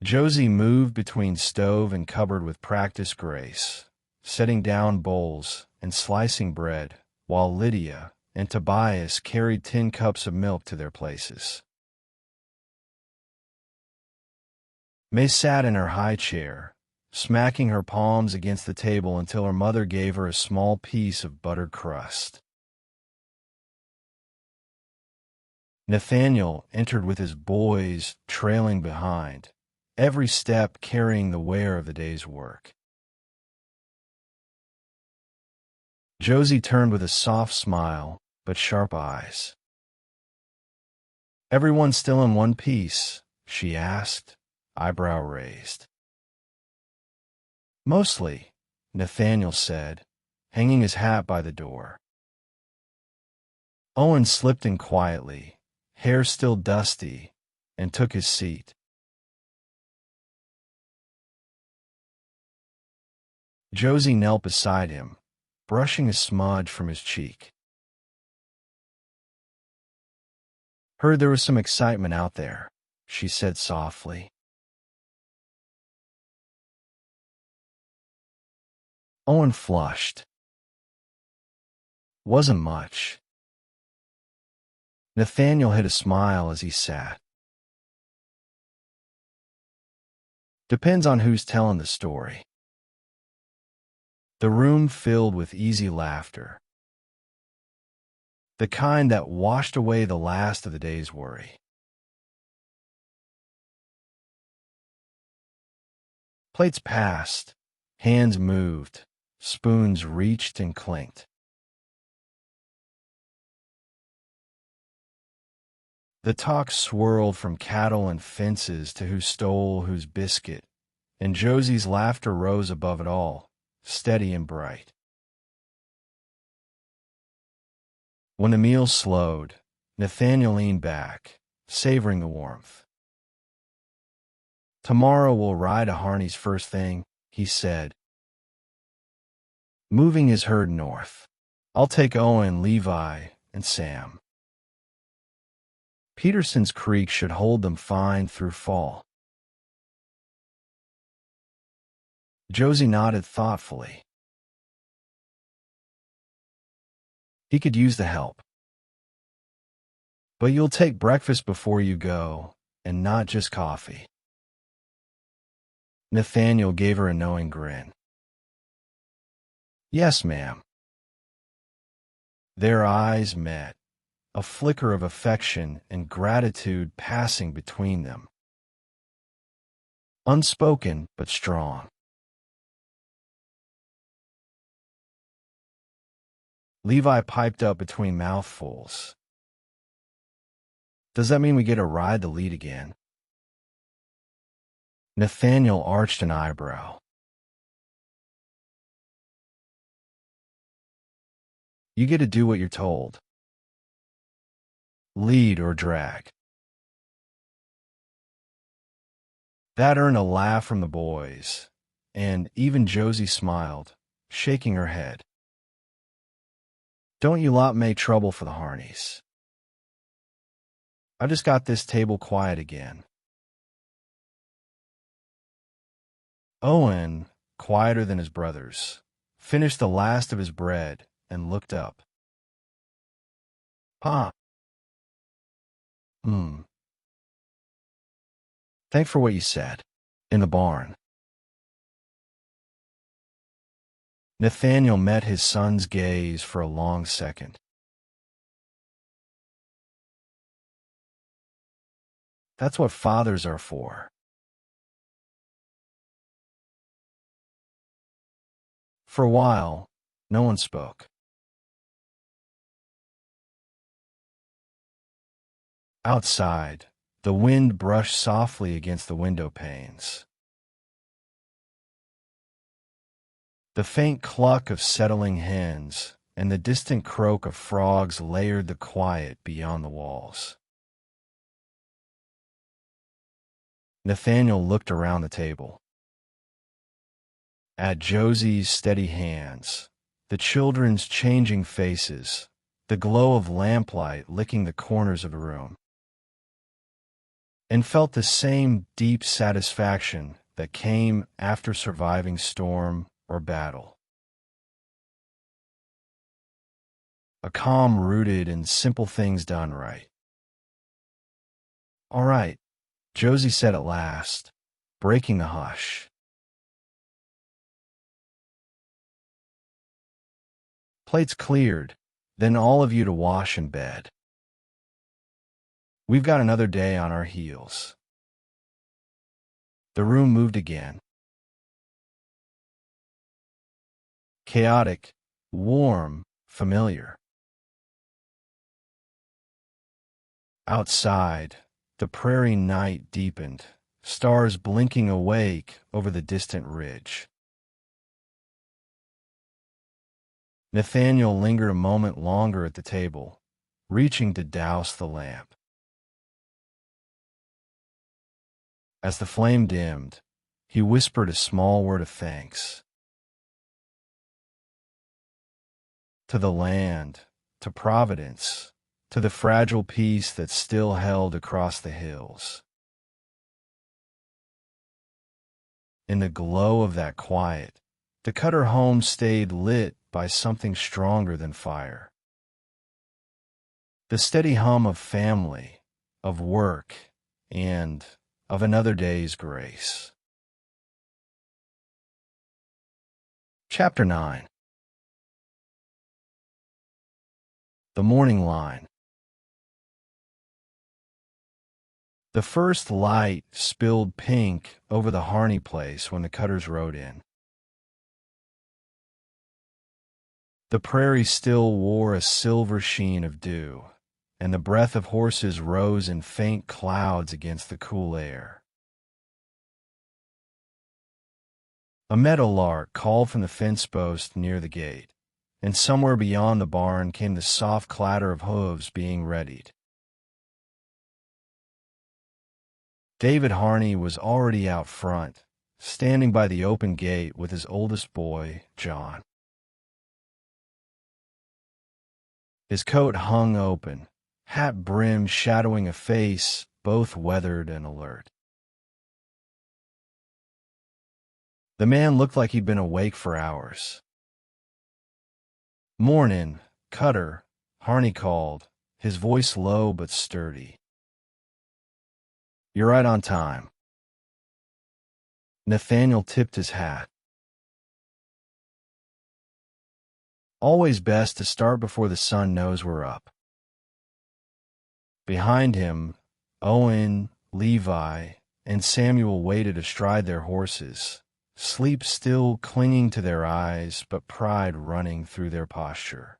Josie moved between stove and cupboard with practiced grace, setting down bowls and slicing bread, while Lydia and Tobias carried tin cups of milk to their places. May sat in her high chair, smacking her palms against the table until her mother gave her a small piece of buttered crust. Nathaniel entered with his boys trailing behind, every step carrying the wear of the day's work. Josie turned with a soft smile, but sharp eyes. "Everyone still in one piece?" she asked, eyebrow raised. "Mostly," Nathaniel said, hanging his hat by the door. Owen slipped in quietly, hair still dusty, and took his seat. Josie knelt beside him, brushing a smudge from his cheek. "Heard there was some excitement out there," she said softly. Owen flushed. Wasn't much. Nathaniel hid a smile as he sat. Depends on who's telling the story. The room filled with easy laughter, the kind that washed away the last of the day's worry. Plates passed, hands moved, spoons reached and clinked. The talk swirled from cattle and fences to who stole whose biscuit, and Josie's laughter rose above it all, steady and bright. When the meal slowed, Nathaniel leaned back, savoring the warmth. "Tomorrow we'll ride to Harneys first thing," he said, moving his herd north. "I'll take Owen, Levi, and Sam. Peterson's Creek should hold them fine through fall." Josie nodded thoughtfully. He could use the help. "But you'll take breakfast before you go, and not just coffee." Nathaniel gave her a knowing grin. "Yes, ma'am." Their eyes met, a flicker of affection and gratitude passing between them. Unspoken but strong. Levi piped up between mouthfuls. "Does that mean we get a ride the lead again?" Nathaniel arched an eyebrow. "You get to do what you're told. Lead or drag." That earned a laugh from the boys, and even Josie smiled, shaking her head. "Don't you lot make trouble for the Harneys. I just got this table quiet again." Owen, quieter than his brothers, finished the last of his bread and looked up. "Pa." "Thanks for what you said. In the barn." Nathaniel met his son's gaze for a long second. "That's what fathers are for." For a while, no one spoke. Outside, the wind brushed softly against the window panes. The faint cluck of settling hens and the distant croak of frogs layered the quiet beyond the walls. Nathaniel looked around the table. At Josie's steady hands, the children's changing faces, the glow of lamplight licking the corners of the room, and felt the same deep satisfaction that came after surviving storm or battle. A calm rooted in simple things done right. "All right," Josie said at last, breaking the hush. Plates cleared, then all of you to wash in bed. We've got another day on our heels. The room moved again. Chaotic, warm, familiar. Outside, the prairie night deepened, stars blinking awake over the distant ridge. Nathaniel lingered a moment longer at the table, reaching to douse the lamp. As the flame dimmed, he whispered a small word of thanks. To the land, to Providence, to the fragile peace that still held across the hills. In the glow of that quiet, the Cutter home stayed lit by something stronger than fire. The steady hum of family, of work, and of another day's grace. Chapter 9. The Morning Line. The first light spilled pink over the Harney place when the Cutters rode in. The prairie still wore a silver sheen of dew, and the breath of horses rose in faint clouds against the cool air. A meadowlark called from the fence post near the gate, and somewhere beyond the barn came the soft clatter of hooves being readied. David Harney was already out front, standing by the open gate with his oldest boy, John. His coat hung open, hat brim shadowing a face both weathered and alert. The man looked like he'd been awake for hours. "Mornin', Cutter," Harney called, his voice low but sturdy. "You're right on time." Nathaniel tipped his hat. Always best to start before the sun knows we're up. Behind him, Owen, Levi, and Samuel waited astride their horses, sleep still clinging to their eyes but pride running through their posture.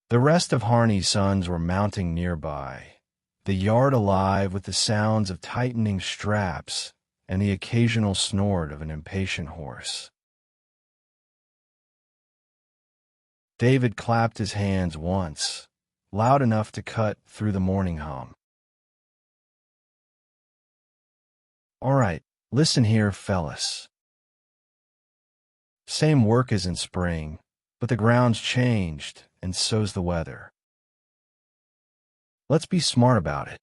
The rest of Harney's sons were mounting nearby, the yard alive with the sounds of tightening straps and the occasional snort of an impatient horse. David clapped his hands once, loud enough to cut through the morning hum. "All right, listen here, fellas. Same work as in spring, but the ground's changed, and so's the weather. Let's be smart about it."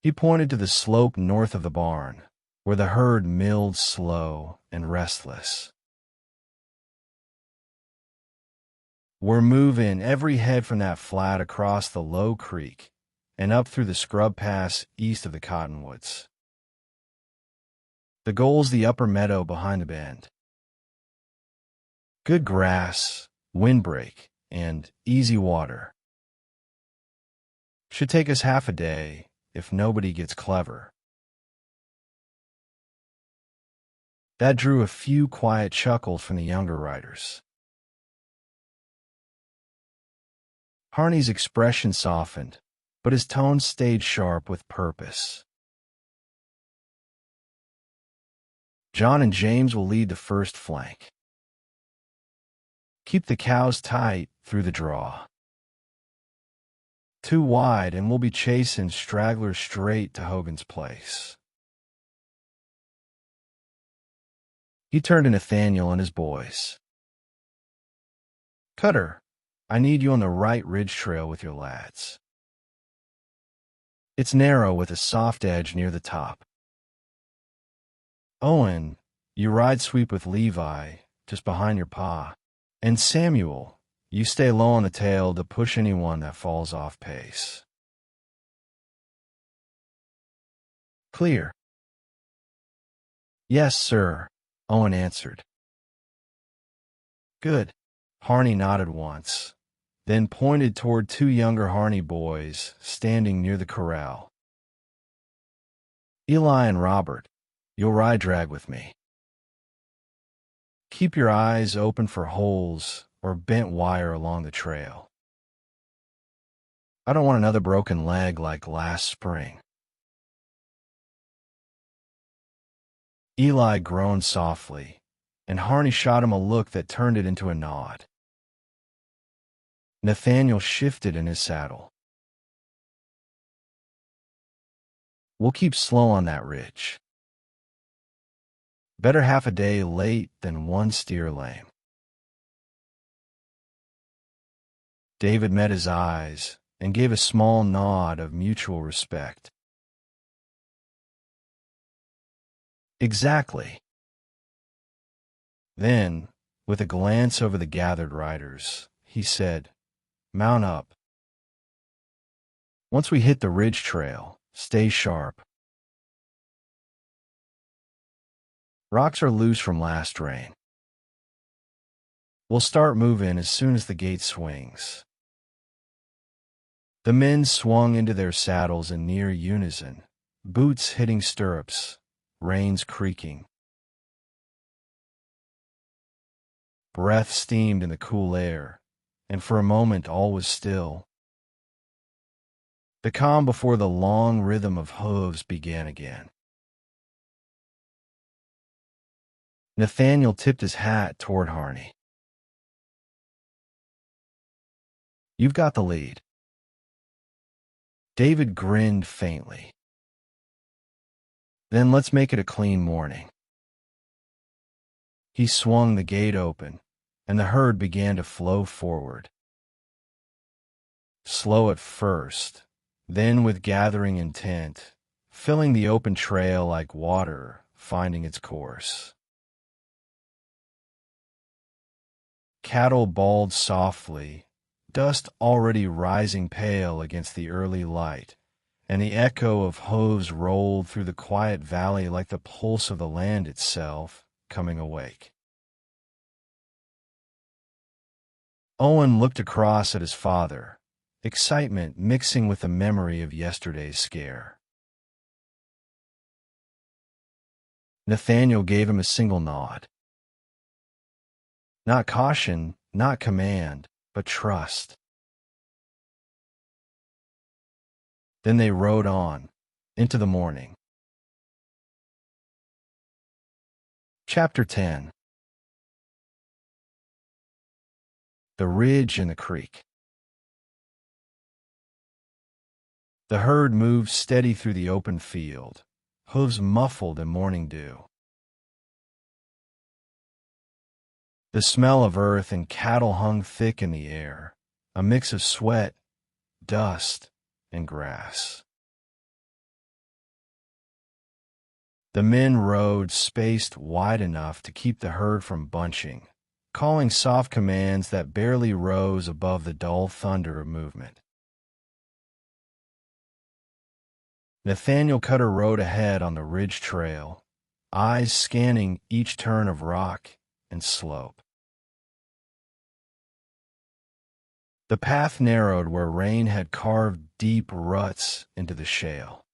He pointed to the slope north of the barn, where the herd milled slow and restless. "We're moving every head from that flat across the low creek and up through the scrub pass east of the cottonwoods. The goal's the upper meadow behind the bend. Good grass, windbreak, and easy water. Should take us half a day if nobody gets clever." That drew a few quiet chuckles from the younger riders. Harney's expression softened, but his tone stayed sharp with purpose. "John and James will lead the first flank. Keep the cows tight through the draw. Too wide and we'll be chasing stragglers straight to Hogan's place." He turned to Nathaniel and his boys. "Cutter, I need you on the right ridge trail with your lads. It's narrow with a soft edge near the top. Owen, you ride sweep with Levi, just behind your pa. And Samuel, you stay low on the tail to push anyone that falls off pace." "Clear." "Yes, sir," Owen answered. "Good." Harney nodded once, then pointed toward two younger Harney boys standing near the corral. "Eli and Robert, you'll ride drag with me. Keep your eyes open for holes or bent wire along the trail. I don't want another broken leg like last spring." Eli groaned softly, and Harney shot him a look that turned it into a nod. Nathaniel shifted in his saddle. "We'll keep slow on that ridge. Better half a day late than one steer lame." David met his eyes, and gave a small nod of mutual respect. Exactly. Then, with a glance over the gathered riders, he said, "Mount up. Once we hit the ridge trail, stay sharp. Rocks are loose from last rain. We'll start moving as soon as the gate swings." The men swung into their saddles in near unison, boots hitting stirrups, reins creaking. Breath steamed in the cool air, and for a moment all was still. The calm before the long rhythm of hooves began again. Nathaniel tipped his hat toward Harney. "You've got the lead." David grinned faintly. "Then let's make it a clean morning." He swung the gate open, and the herd began to flow forward. Slow at first, then with gathering intent, filling the open trail like water finding its course. Cattle bawled softly, dust already rising pale against the early light, and the echo of hooves rolled through the quiet valley like the pulse of the land itself coming awake. Owen looked across at his father, excitement mixing with the memory of yesterday's scare. Nathaniel gave him a single nod. Not caution, not command, but trust. Then they rode on, into the morning. Chapter 10. The Ridge and the Creek. The herd moved steady through the open field, hooves muffled in morning dew. The smell of earth and cattle hung thick in the air, a mix of sweat, dust, and grass. The men rode spaced wide enough to keep the herd from bunching, calling soft commands that barely rose above the dull thunder of movement. Nathaniel Cutter rode ahead on the ridge trail, eyes scanning each turn of rock and slope. The path narrowed where rain had carved deep ruts into the shale.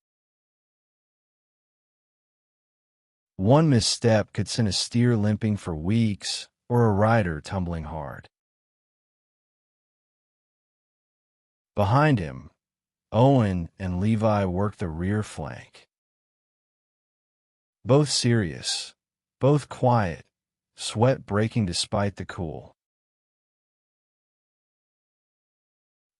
One misstep could send a steer limping for weeks or a rider tumbling hard. Behind him, Owen and Levi worked the rear flank. Both serious, both quiet, sweat breaking despite the cool.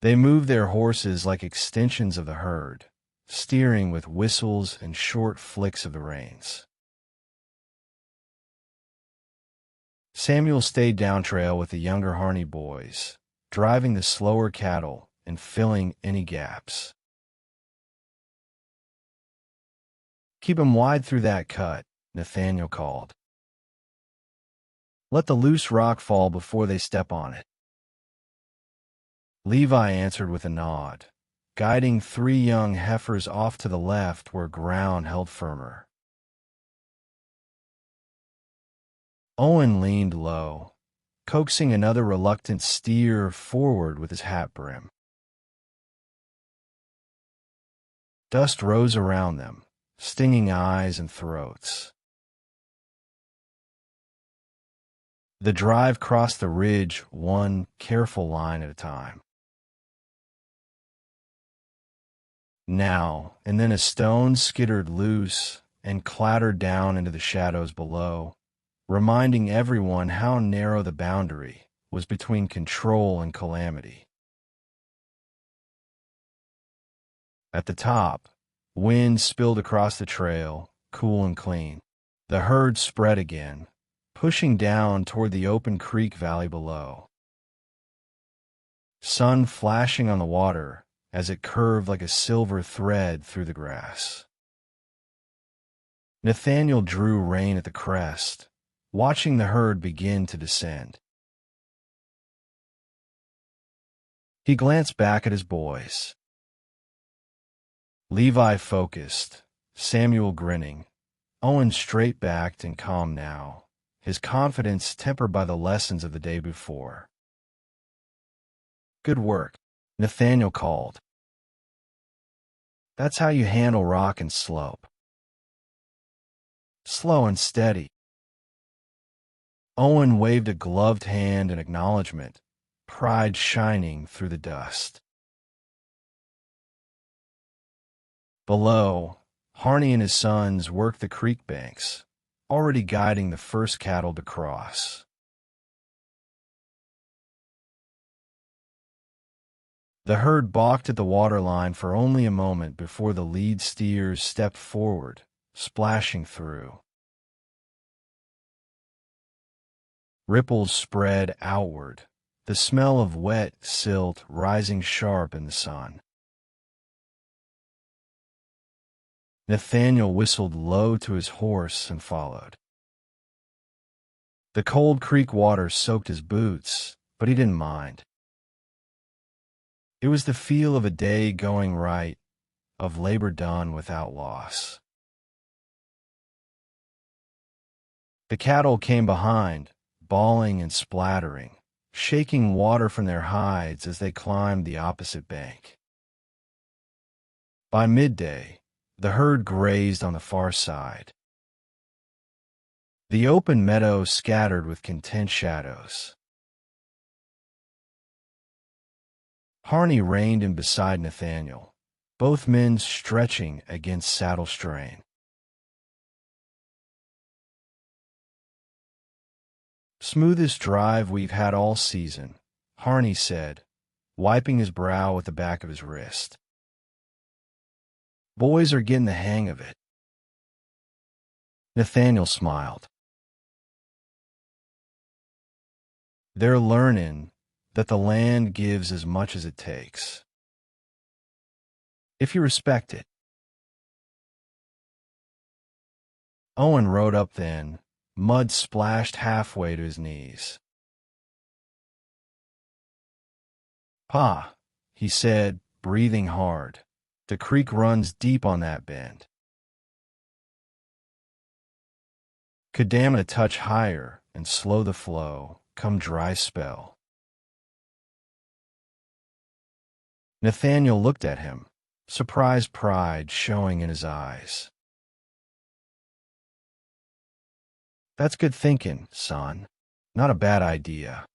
They moved their horses like extensions of the herd, steering with whistles and short flicks of the reins. Samuel stayed down trail with the younger Harney boys, driving the slower cattle and filling any gaps. "Keep 'em wide through that cut," Nathaniel called. "Let the loose rock fall before they step on it." Levi answered with a nod, guiding 3 young heifers off to the left where ground held firmer. Owen leaned low, coaxing another reluctant steer forward with his hat brim. Dust rose around them, stinging eyes and throats. The drive crossed the ridge one careful line at a time. Now and then a stone skittered loose and clattered down into the shadows below, reminding everyone how narrow the boundary was between control and calamity. At the top, wind spilled across the trail, cool and clean. The herd spread again, pushing down toward the open creek valley below. Sun flashing on the water, as it curved like a silver thread through the grass. Nathaniel drew rein at the crest, watching the herd begin to descend. He glanced back at his boys. Levi focused, Samuel grinning, Owen straight-backed and calm now, his confidence tempered by the lessons of the day before. "Good work," Nathaniel called. "That's how you handle rock and slope. Slow and steady." Owen waved a gloved hand in acknowledgement, pride shining through the dust. Below, Harney and his sons worked the creek banks, already guiding the first cattle to cross. The herd balked at the waterline for only a moment before the lead steers stepped forward, splashing through. Ripples spread outward, the smell of wet silt rising sharp in the sun. Nathaniel whistled low to his horse and followed. The cold creek water soaked his boots, but he didn't mind. It was the feel of a day going right, of labor done without loss. The cattle came behind, bawling and splattering, shaking water from their hides as they climbed the opposite bank. By midday, the herd grazed on the far side. The open meadow scattered with content shadows. Harney reined in beside Nathaniel, both men stretching against saddle strain. "Smoothest drive we've had all season," Harney said, wiping his brow with the back of his wrist. "Boys are getting the hang of it." Nathaniel smiled. "They're learning that the land gives as much as it takes, if you respect it." Owen rode up then, mud splashed halfway to his knees. "Pa," he said, breathing hard, "the creek runs deep on that bend. Could dam it a touch higher and slow the flow, come dry spell." Nathaniel looked at him, surprised pride showing in his eyes. "That's good thinking, son. Not a bad idea."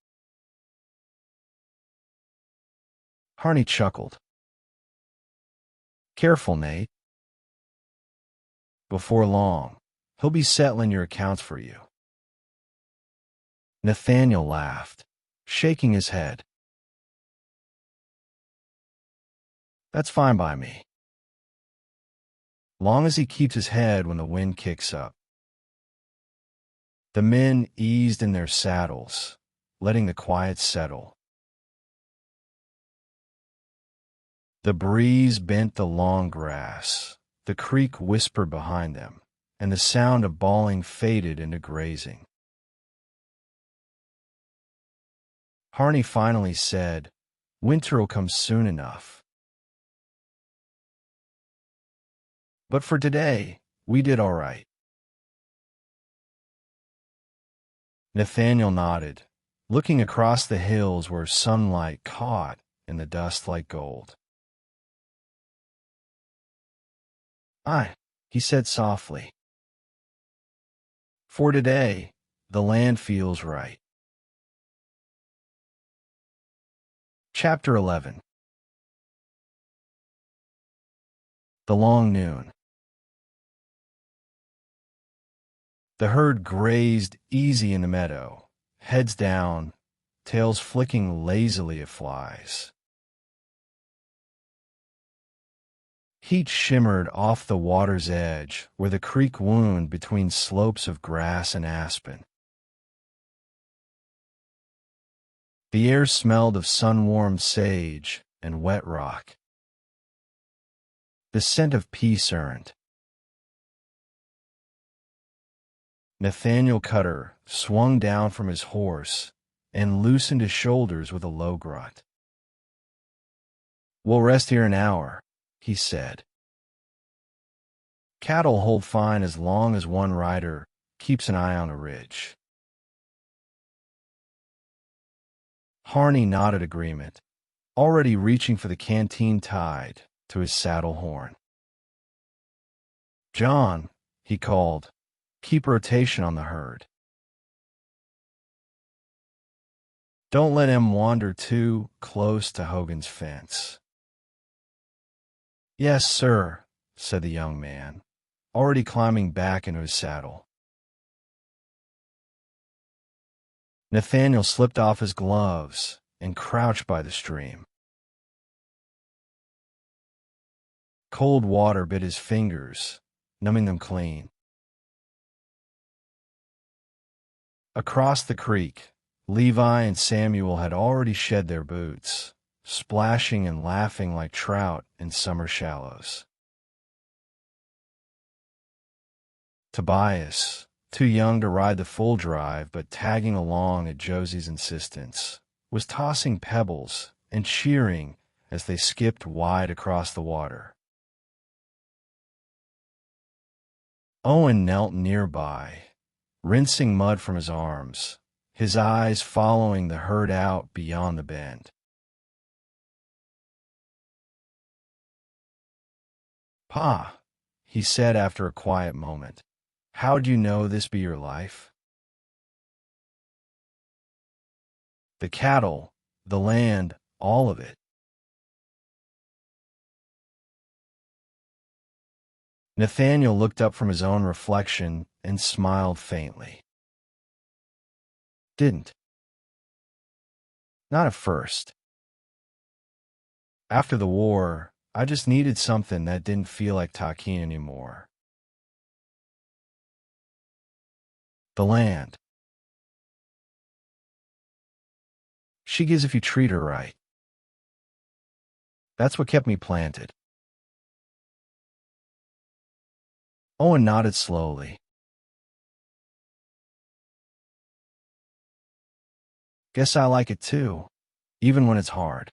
Harney chuckled. "Careful, Nate. Before long, he'll be settling your accounts for you." Nathaniel laughed, shaking his head. "That's fine by me, long as he keeps his head when the wind kicks up." The men eased in their saddles, letting the quiet settle. The breeze bent the long grass, the creek whispered behind them, and the sound of bawling faded into grazing. Harney finally said, "Winter'll come soon enough. But for today, we did all right." Nathaniel nodded, looking across the hills where sunlight caught in the dust like gold. "Aye," he said softly. "For today, the land feels right." Chapter 11. The long noon. The herd grazed easy in the meadow, heads down, tails flicking lazily at flies. Heat shimmered off the water's edge where the creek wound between slopes of grass and aspen. The air smelled of sun-warmed sage and wet rock. the scent of peace earned. Nathaniel Cutter swung down from his horse and loosened his shoulders with a low grunt. "We'll rest here an hour," he said. "Cattle hold fine as long as one rider keeps an eye on a ridge." Harney nodded agreement, already reaching for the canteen tied to his saddle horn. "John," he called, "keep rotation on the herd. Don't let him wander too close to Hogan's fence." "Yes, sir," said the young man, already climbing back into his saddle. Nathaniel slipped off his gloves and crouched by the stream. Cold water bit his fingers, numbing them clean. Across the creek, Levi and Samuel had already shed their boots, splashing and laughing like trout in summer shallows. Tobias, too young to ride the full drive but tagging along at Josie's insistence, was tossing pebbles and cheering as they skipped wide across the water. Owen knelt nearby, rinsing mud from his arms, his eyes following the herd out beyond the bend. "Pa," he said after a quiet moment, "how'd you know this be your life?" "The cattle, the land, all of it." Nathaniel looked up from his own reflection and smiled faintly. "Didn't. Not at first. After the war, I just needed something that didn't feel like Takin anymore. The land. She gives if you treat her right. That's what kept me planted." Owen nodded slowly. "Guess I like it too, even when it's hard.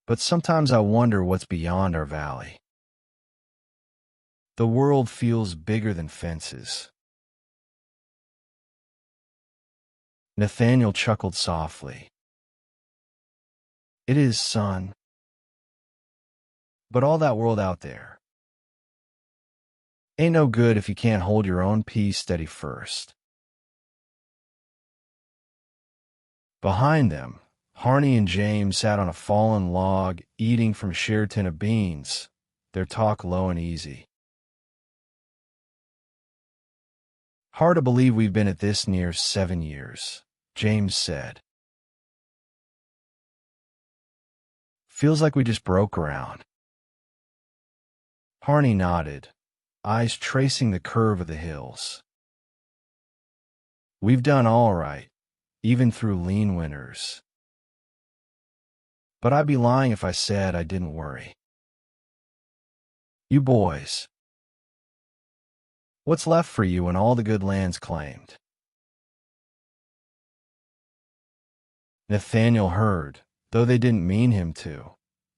But sometimes I wonder what's beyond our valley. The world feels bigger than fences." Nathaniel chuckled softly. "It is, son. But all that world out there ain't no good if you can't hold your own peace steady first." Behind them, Harney and James sat on a fallen log, eating from a shared tin of beans, their talk low and easy. "Hard to believe we've been at this near 7 years," James said. "Feels like we just broke ground." Harney nodded, eyes tracing the curve of the hills. "We've done all right, even through lean winters. But I'd be lying if I said I didn't worry. You boys, what's left for you when all the good land's claimed?" Nathaniel heard, though they didn't mean him to,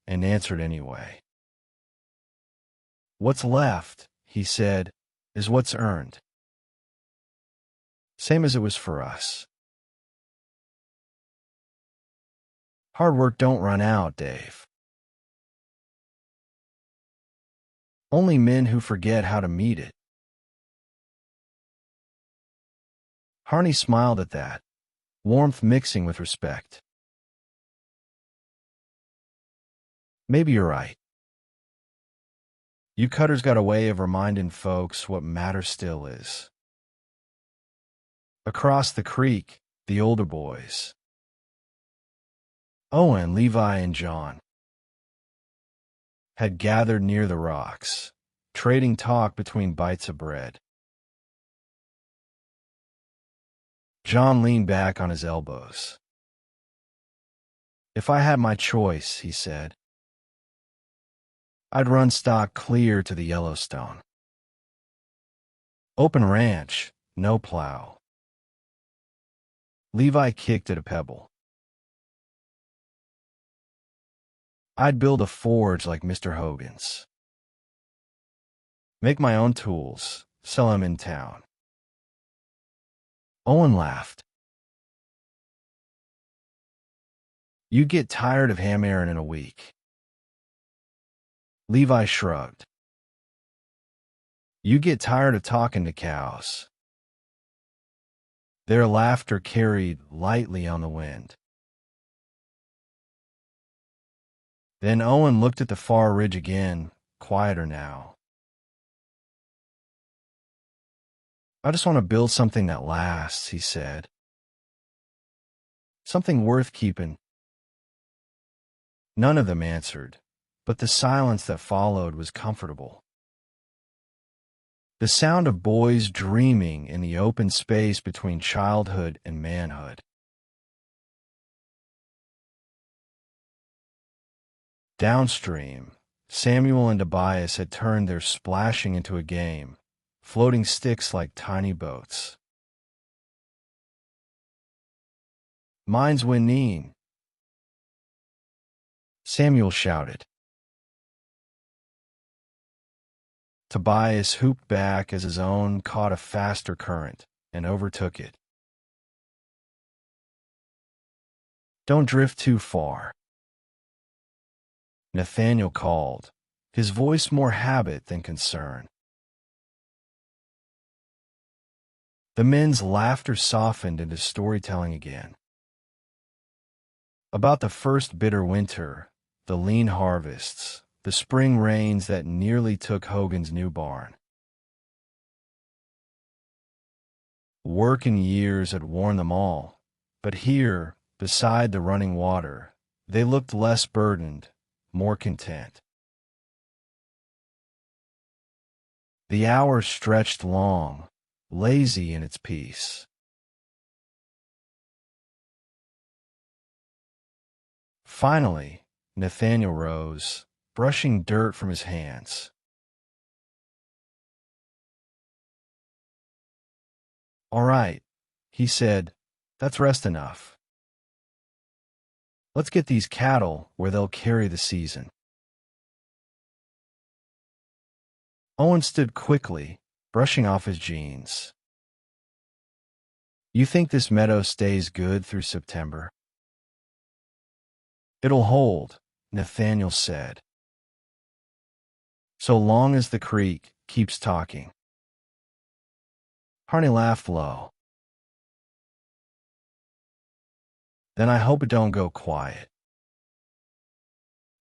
and answered anyway. "What's left," he said, "is what's earned. Same as it was for us. Hard work don't run out, Dave. Only men who forget how to meet it." Harney smiled at that, warmth mixing with respect. "Maybe you're right. You Cutter's got a way of reminding folks what matter still is." Across the creek, the older boys, Owen, Levi, and John, had gathered near the rocks, trading talk between bites of bread. John leaned back on his elbows. "If I had my choice," he said, I'd run stock clear to the Yellowstone. Open ranch, no plow. Levi kicked at a pebble. I'd build a forge like Mr. Hogans. Make my own tools, sell them in town. Owen laughed. You'd get tired of hammering in a week. Levi shrugged. You get tired of talking to cows. Their laughter carried lightly on the wind. Then Owen looked at the far ridge again, quieter now. I just want to build something that lasts, he said. Something worth keeping. None of them answered, but the silence that followed was comfortable. The sound of boys dreaming in the open space between childhood and manhood. Downstream, Samuel and Tobias had turned their splashing into a game, floating sticks like tiny boats. Mine's Wineen, Samuel shouted. Tobias hooped back as his own caught a faster current and overtook it. Don't drift too far, Nathaniel called, his voice more habit than concern. The men's laughter softened into storytelling again. About the first bitter winter, the lean harvests, the spring rains that nearly took Hogan's new barn. Work and years had worn them all, but here, beside the running water, they looked less burdened, more content. The hours stretched long, lazy in its peace. Finally, Nathaniel rose, brushing dirt from his hands. All right, he said, that's rest enough. Let's get these cattle where they'll carry the season. Owen stood quickly, brushing off his jeans. You think this meadow stays good through September? It'll hold, Nathaniel said. So long as the creek keeps talking. Harney laughed low. Then I hope it don't go quiet.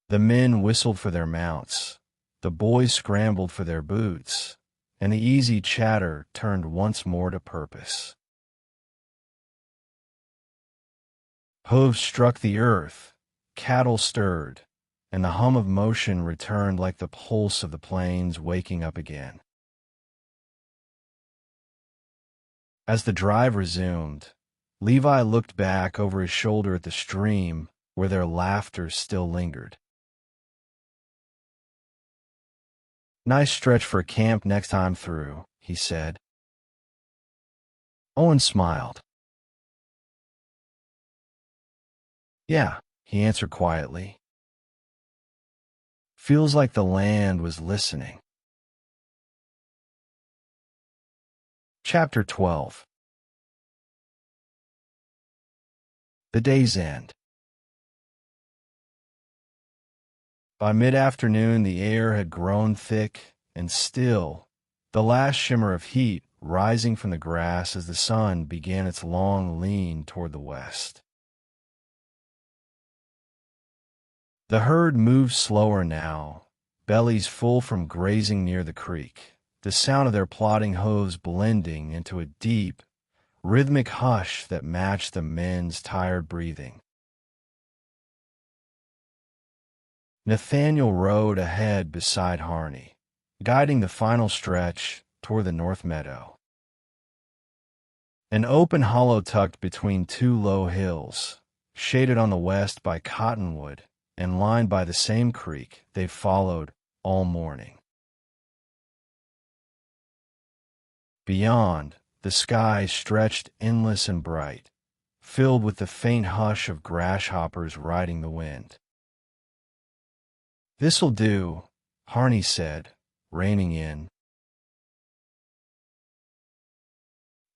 The men whistled for their mounts, the boys scrambled for their boots, and the easy chatter turned once more to purpose. Hooves struck the earth, cattle stirred, and the hum of motion returned like the pulse of the plains waking up again. As the drive resumed, Levi looked back over his shoulder at the stream where their laughter still lingered. Nice stretch for a camp next time through, he said. Owen smiled. Yeah, he answered quietly. Feels like the land was listening. Chapter 12. The day's end. By mid-afternoon, the air had grown thick and still, the last shimmer of heat rising from the grass as the sun began its long lean toward the west. The herd moved slower now, bellies full from grazing near the creek, the sound of their plodding hooves blending into a deep, rhythmic hush that matched the men's tired breathing. Nathaniel rode ahead beside Harney, guiding the final stretch toward the north meadow. An open hollow tucked between two low hills, shaded on the west by cottonwood and lined by the same creek they followed all morning. Beyond, the sky stretched endless and bright, filled with the faint hush of grasshoppers riding the wind. "This'll do," Harneys said, reining in.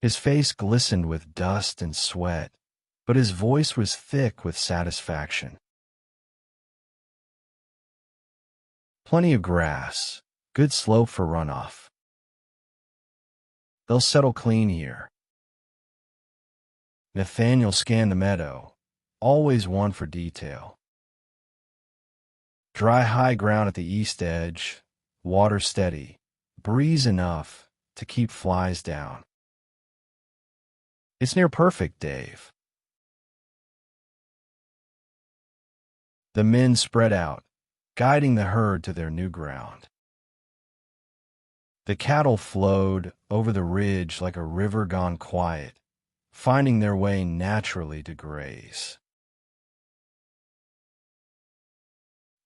His face glistened with dust and sweat, but his voice was thick with satisfaction. "Plenty of grass, good slope for runoff. They'll settle clean here." Nathaniel scanned the meadow, always one for detail. Dry high ground at the east edge, water steady, breeze enough to keep flies down. "It's near perfect, Dave." The men spread out, guiding the herd to their new ground. The cattle flowed over the ridge like a river gone quiet, finding their way naturally to graze.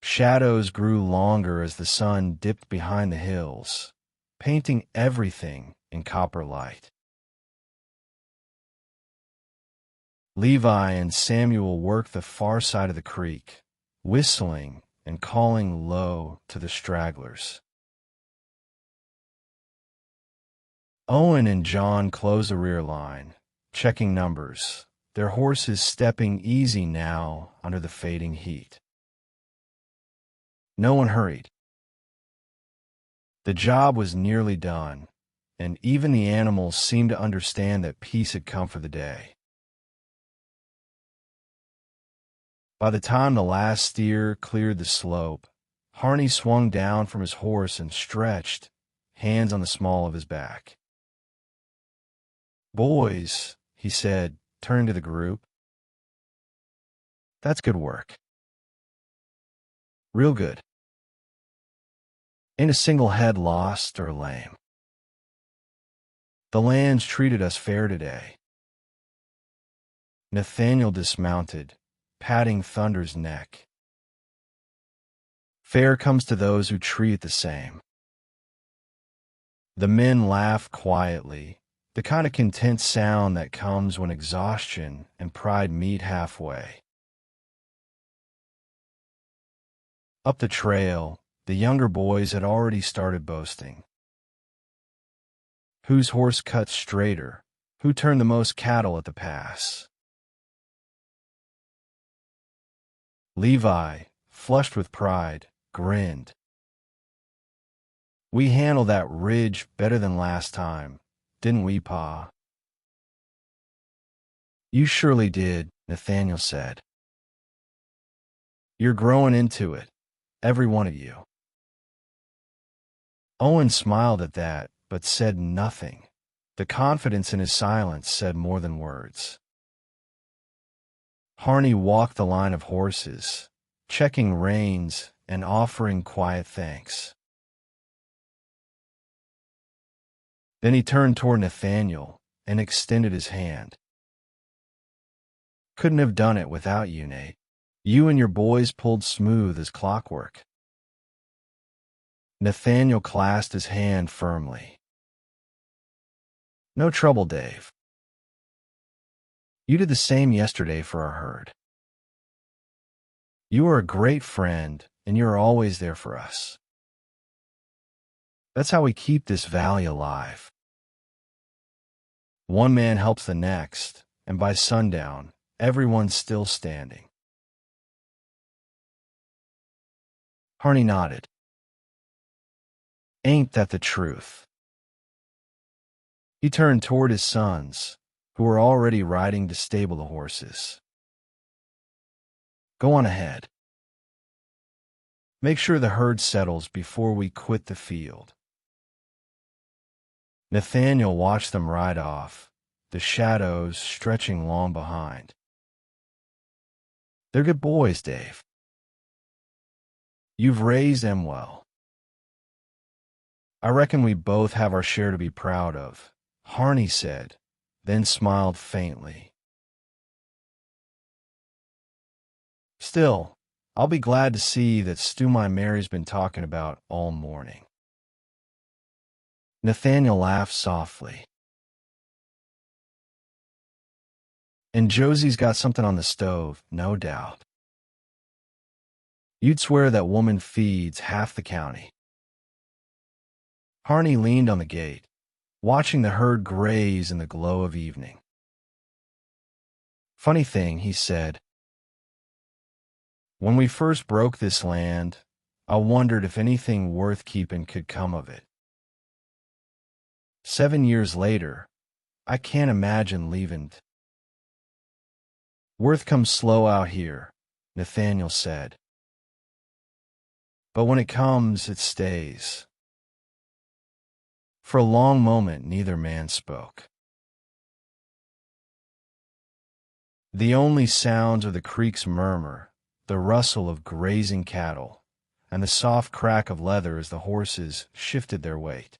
Shadows grew longer as the sun dipped behind the hills, painting everything in copper light. Levi and Samuel worked the far side of the creek, whistling and calling low to the stragglers. Owen and John closed the rear line, checking numbers, their horses stepping easy now under the fading heat. No one hurried. The job was nearly done, and even the animals seemed to understand that peace had come for the day. By the time the last steer cleared the slope, Harney swung down from his horse and stretched, hands on the small of his back. "Boys," he said, turning to the group, "that's good work. Real good. Ain't a single head lost or lame. The land's treated us fair today." Nathaniel dismounted, patting Thunder's neck. "Fair comes to those who treat it the same." The men laughed quietly, the kind of content sound that comes when exhaustion and pride meet halfway. Up the trail, the younger boys had already started boasting. Whose horse cut straighter? Who turned the most cattle at the pass? Levi, flushed with pride, grinned. "We handled that ridge better than last time, didn't we, Pa?" "You surely did," Nathaniel said. "You're growing into it, every one of you." Owen smiled at that, but said nothing. The confidence in his silence said more than words. Harney walked the line of horses, checking reins and offering quiet thanks. Then he turned toward Nathaniel and extended his hand. "Couldn't have done it without you, Nate. You and your boys pulled smooth as clockwork." Nathaniel clasped his hand firmly. "No trouble, Dave. You did the same yesterday for our herd. You are a great friend, and you are always there for us. That's how we keep this valley alive." One man helps the next, and by sundown, everyone's still standing. Harney nodded. "Ain't that the truth?" He turned toward his sons, who were already riding to stable the horses. "Go on ahead. Make sure the herd settles before we quit the field." Nathaniel watched them ride off, the shadows stretching long behind. "They're good boys, Dave. You've raised them well. I reckon we both have our share to be proud of," Harney said, then smiled faintly. "Still, I'll be glad to see that stew my Mary's been talking about all morning." Nathaniel laughed softly. "And Josie's got something on the stove, no doubt. You'd swear that woman feeds half the county." Harney leaned on the gate, watching the herd graze in the glow of evening. "Funny thing," he said. "When we first broke this land, I wondered if anything worth keeping could come of it. 7 years later, I can't imagine leaving. Worth comes slow out here," Nathaniel said. "But when it comes, it stays." For a long moment, neither man spoke. The only sounds are the creek's murmur, the rustle of grazing cattle, and the soft crack of leather as the horses shifted their weight.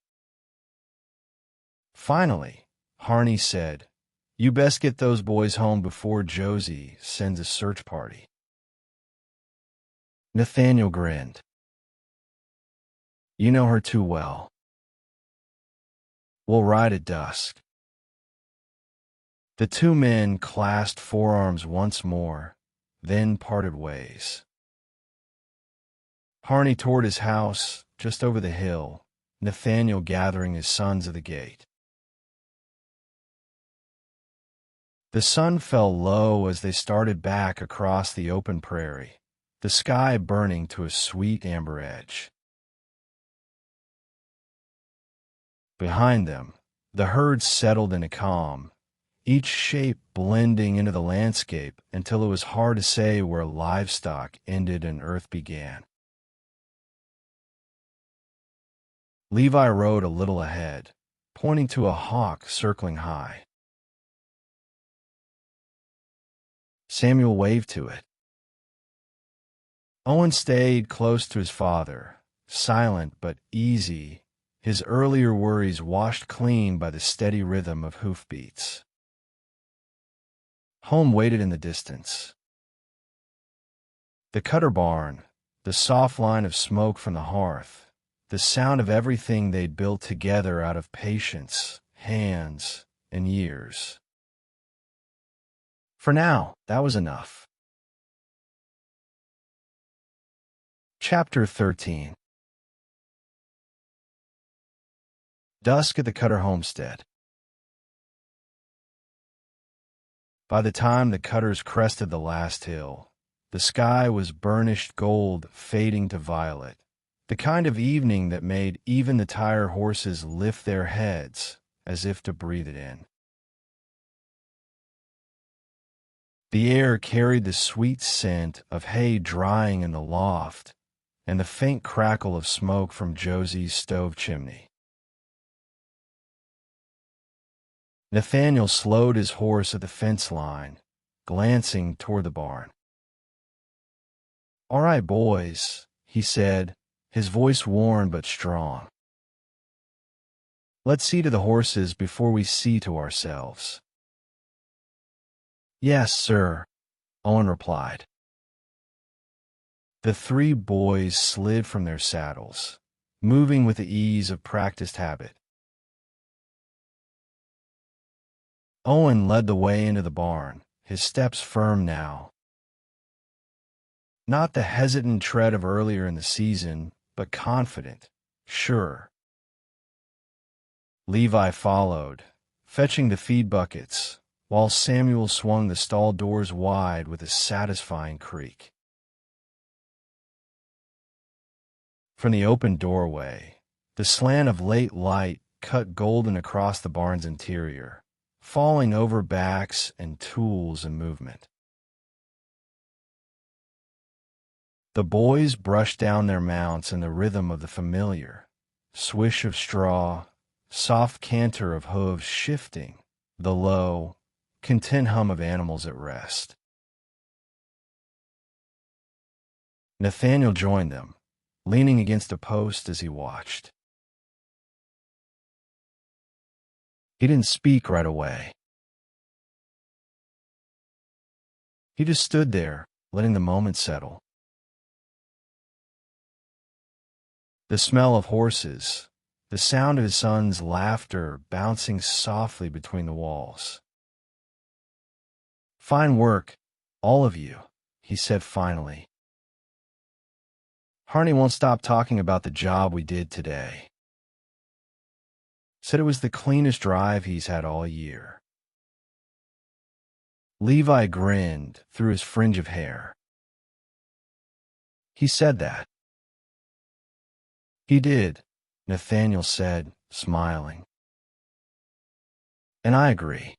Finally, Harney said, "You best get those boys home before Josie sends a search party." Nathaniel grinned. "You know her too well. We'll ride at dusk." The two men clasped forearms once more, then parted ways. Harney toward his house, just over the hill, Nathaniel gathering his sons at the gate. The sun fell low as they started back across the open prairie, the sky burning to a sweet amber edge. Behind them, the herd settled in a calm, each shape blending into the landscape until it was hard to say where livestock ended and earth began. Levi rode a little ahead, pointing to a hawk circling high. Samuel waved to it. Owen stayed close to his father, silent but easy, his earlier worries washed clean by the steady rhythm of hoofbeats. Home waited in the distance. The Cutter barn, the soft line of smoke from the hearth, the sound of everything they'd built together out of patience, hands, and years. For now, that was enough. Chapter 13. Dusk at the Cutter homestead. By the time the Cutters crested the last hill, the sky was burnished gold fading to violet, the kind of evening that made even the tired horses lift their heads as if to breathe it in. The air carried the sweet scent of hay drying in the loft and the faint crackle of smoke from Josie's stove chimney. Nathaniel slowed his horse at the fence line, glancing toward the barn. "All right, boys," he said, his voice worn but strong. "Let's see to the horses before we see to ourselves." "Yes, sir," Owen replied. The three boys slid from their saddles, moving with the ease of practiced habit. Owen led the way into the barn, his steps firm now. Not the hesitant tread of earlier in the season, but confident, sure. Levi followed, fetching the feed buckets, while Samuel swung the stall doors wide with a satisfying creak. From the open doorway, the slant of late light cut golden across the barn's interior, falling over backs and tools in movement. The boys brushed down their mounts in the rhythm of the familiar swish of straw, soft canter of hooves shifting, the low, content hum of animals at rest. Nathaniel joined them, leaning against a post as he watched. He didn't speak right away. He just stood there, letting the moment settle. The smell of horses, the sound of his son's laughter bouncing softly between the walls. "Fine work, all of you," he said finally. "Harney won't stop talking about the job we did today. Said it was the cleanest drive he's had all year." Levi grinned through his fringe of hair. "He said that." "He did," Nathaniel said, smiling. "And I agree.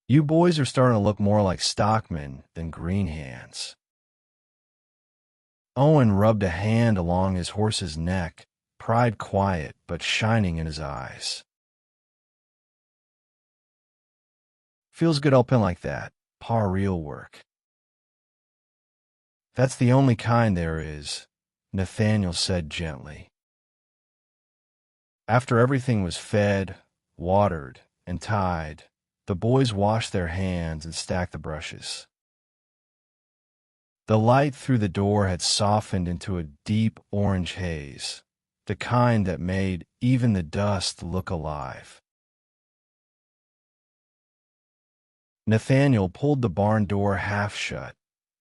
You boys are starting to look more like stockmen than green hands." Owen rubbed a hand along his horse's neck, pride quiet but shining in his eyes. "Feels good helping like that, pa real work." "That's the only kind there is," Nathaniel said gently. After everything was fed, watered, and tied, the boys washed their hands and stacked the brushes. The light through the door had softened into a deep orange haze, the kind that made even the dust look alive. Nathaniel pulled the barn door half shut,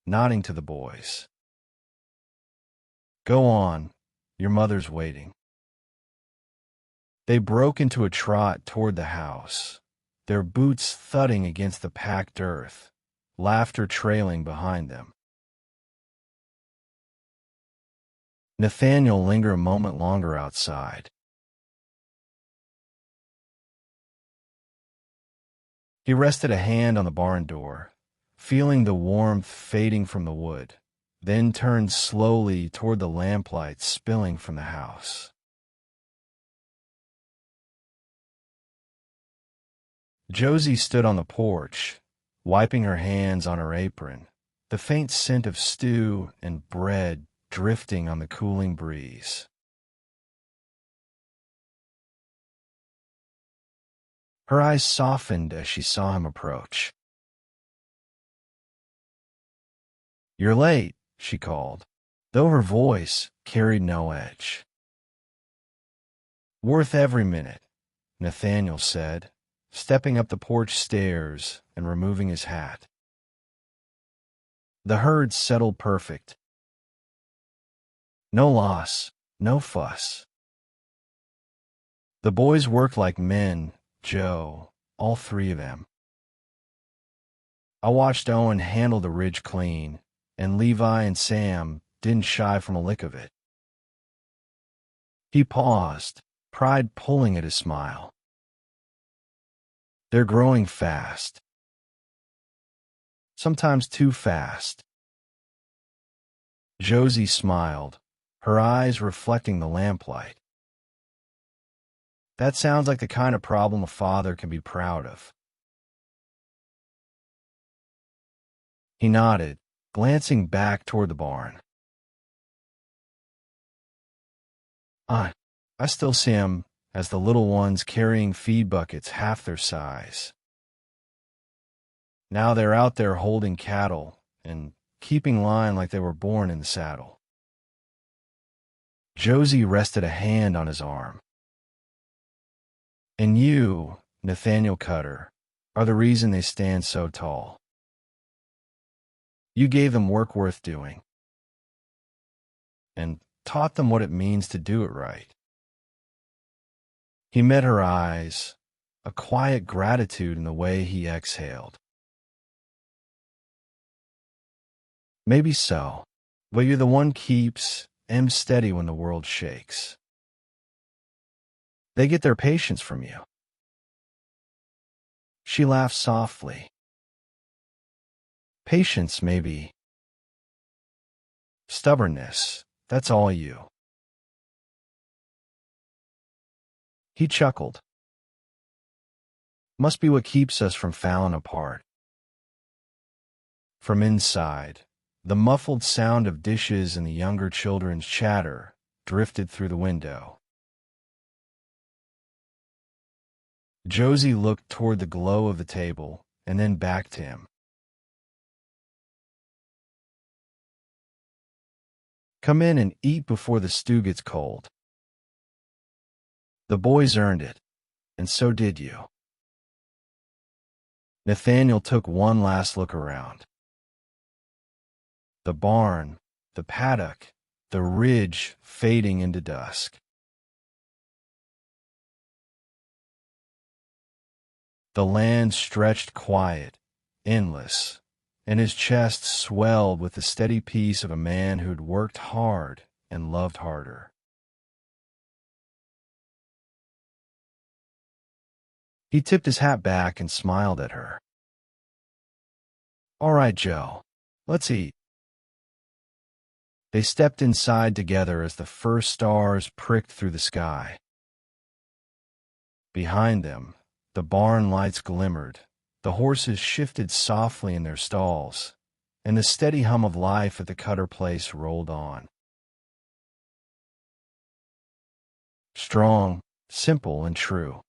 nodding to the boys. "Go on, your mother's waiting." They broke into a trot toward the house, their boots thudding against the packed earth, laughter trailing behind them. Nathaniel lingered a moment longer outside. He rested a hand on the barn door, feeling the warmth fading from the wood, then turned slowly toward the lamplight spilling from the house. Josie stood on the porch, wiping her hands on her apron, the faint scent of stew and bread drifting on the cooling breeze. Her eyes softened as she saw him approach. "You're late," she called, though her voice carried no edge. "Worth every minute," Nathaniel said, stepping up the porch stairs and removing his hat. The herd settled perfect. No loss, no fuss. The boys worked like men, Joe, all three of them. I watched Owen handle the ridge clean, and Levi and Sam didn't shy from a lick of it. He paused, pride pulling at his smile. "They're growing fast. Sometimes too fast." Josie smiled, her eyes reflecting the lamplight. "That sounds like the kind of problem a father can be proud of." He nodded, glancing back toward the barn. I still see him as the little ones carrying feed buckets half their size. Now they're out there holding cattle and keeping line like they were born in the saddle." Josie rested a hand on his arm. "And you, Nathaniel Cutter, are the reason they stand so tall. You gave them work worth doing, and taught them what it means to do it right." He met her eyes, a quiet gratitude in the way he exhaled. "Maybe so, but you're the one keeps em steady when the world shakes. They get their patience from you." She laughed softly. "Patience, maybe. Stubbornness, that's all you." He chuckled. "Must be what keeps us from falling apart." From inside, the muffled sound of dishes and the younger children's chatter drifted through the window. Josie looked toward the glow of the table and then back to him. Come in and eat before the stew gets cold. The boys earned it, and so did you. Nathaniel took one last look around. The barn, the paddock, the ridge fading into dusk. The land stretched quiet, endless, and his chest swelled with the steady peace of a man who'd worked hard and loved harder. He tipped his hat back and smiled at her. "All right, Joe, let's eat." They stepped inside together as the first stars pricked through the sky. Behind them, the barn lights glimmered, the horses shifted softly in their stalls, and the steady hum of life at the Cutter place rolled on. Strong, simple, and true.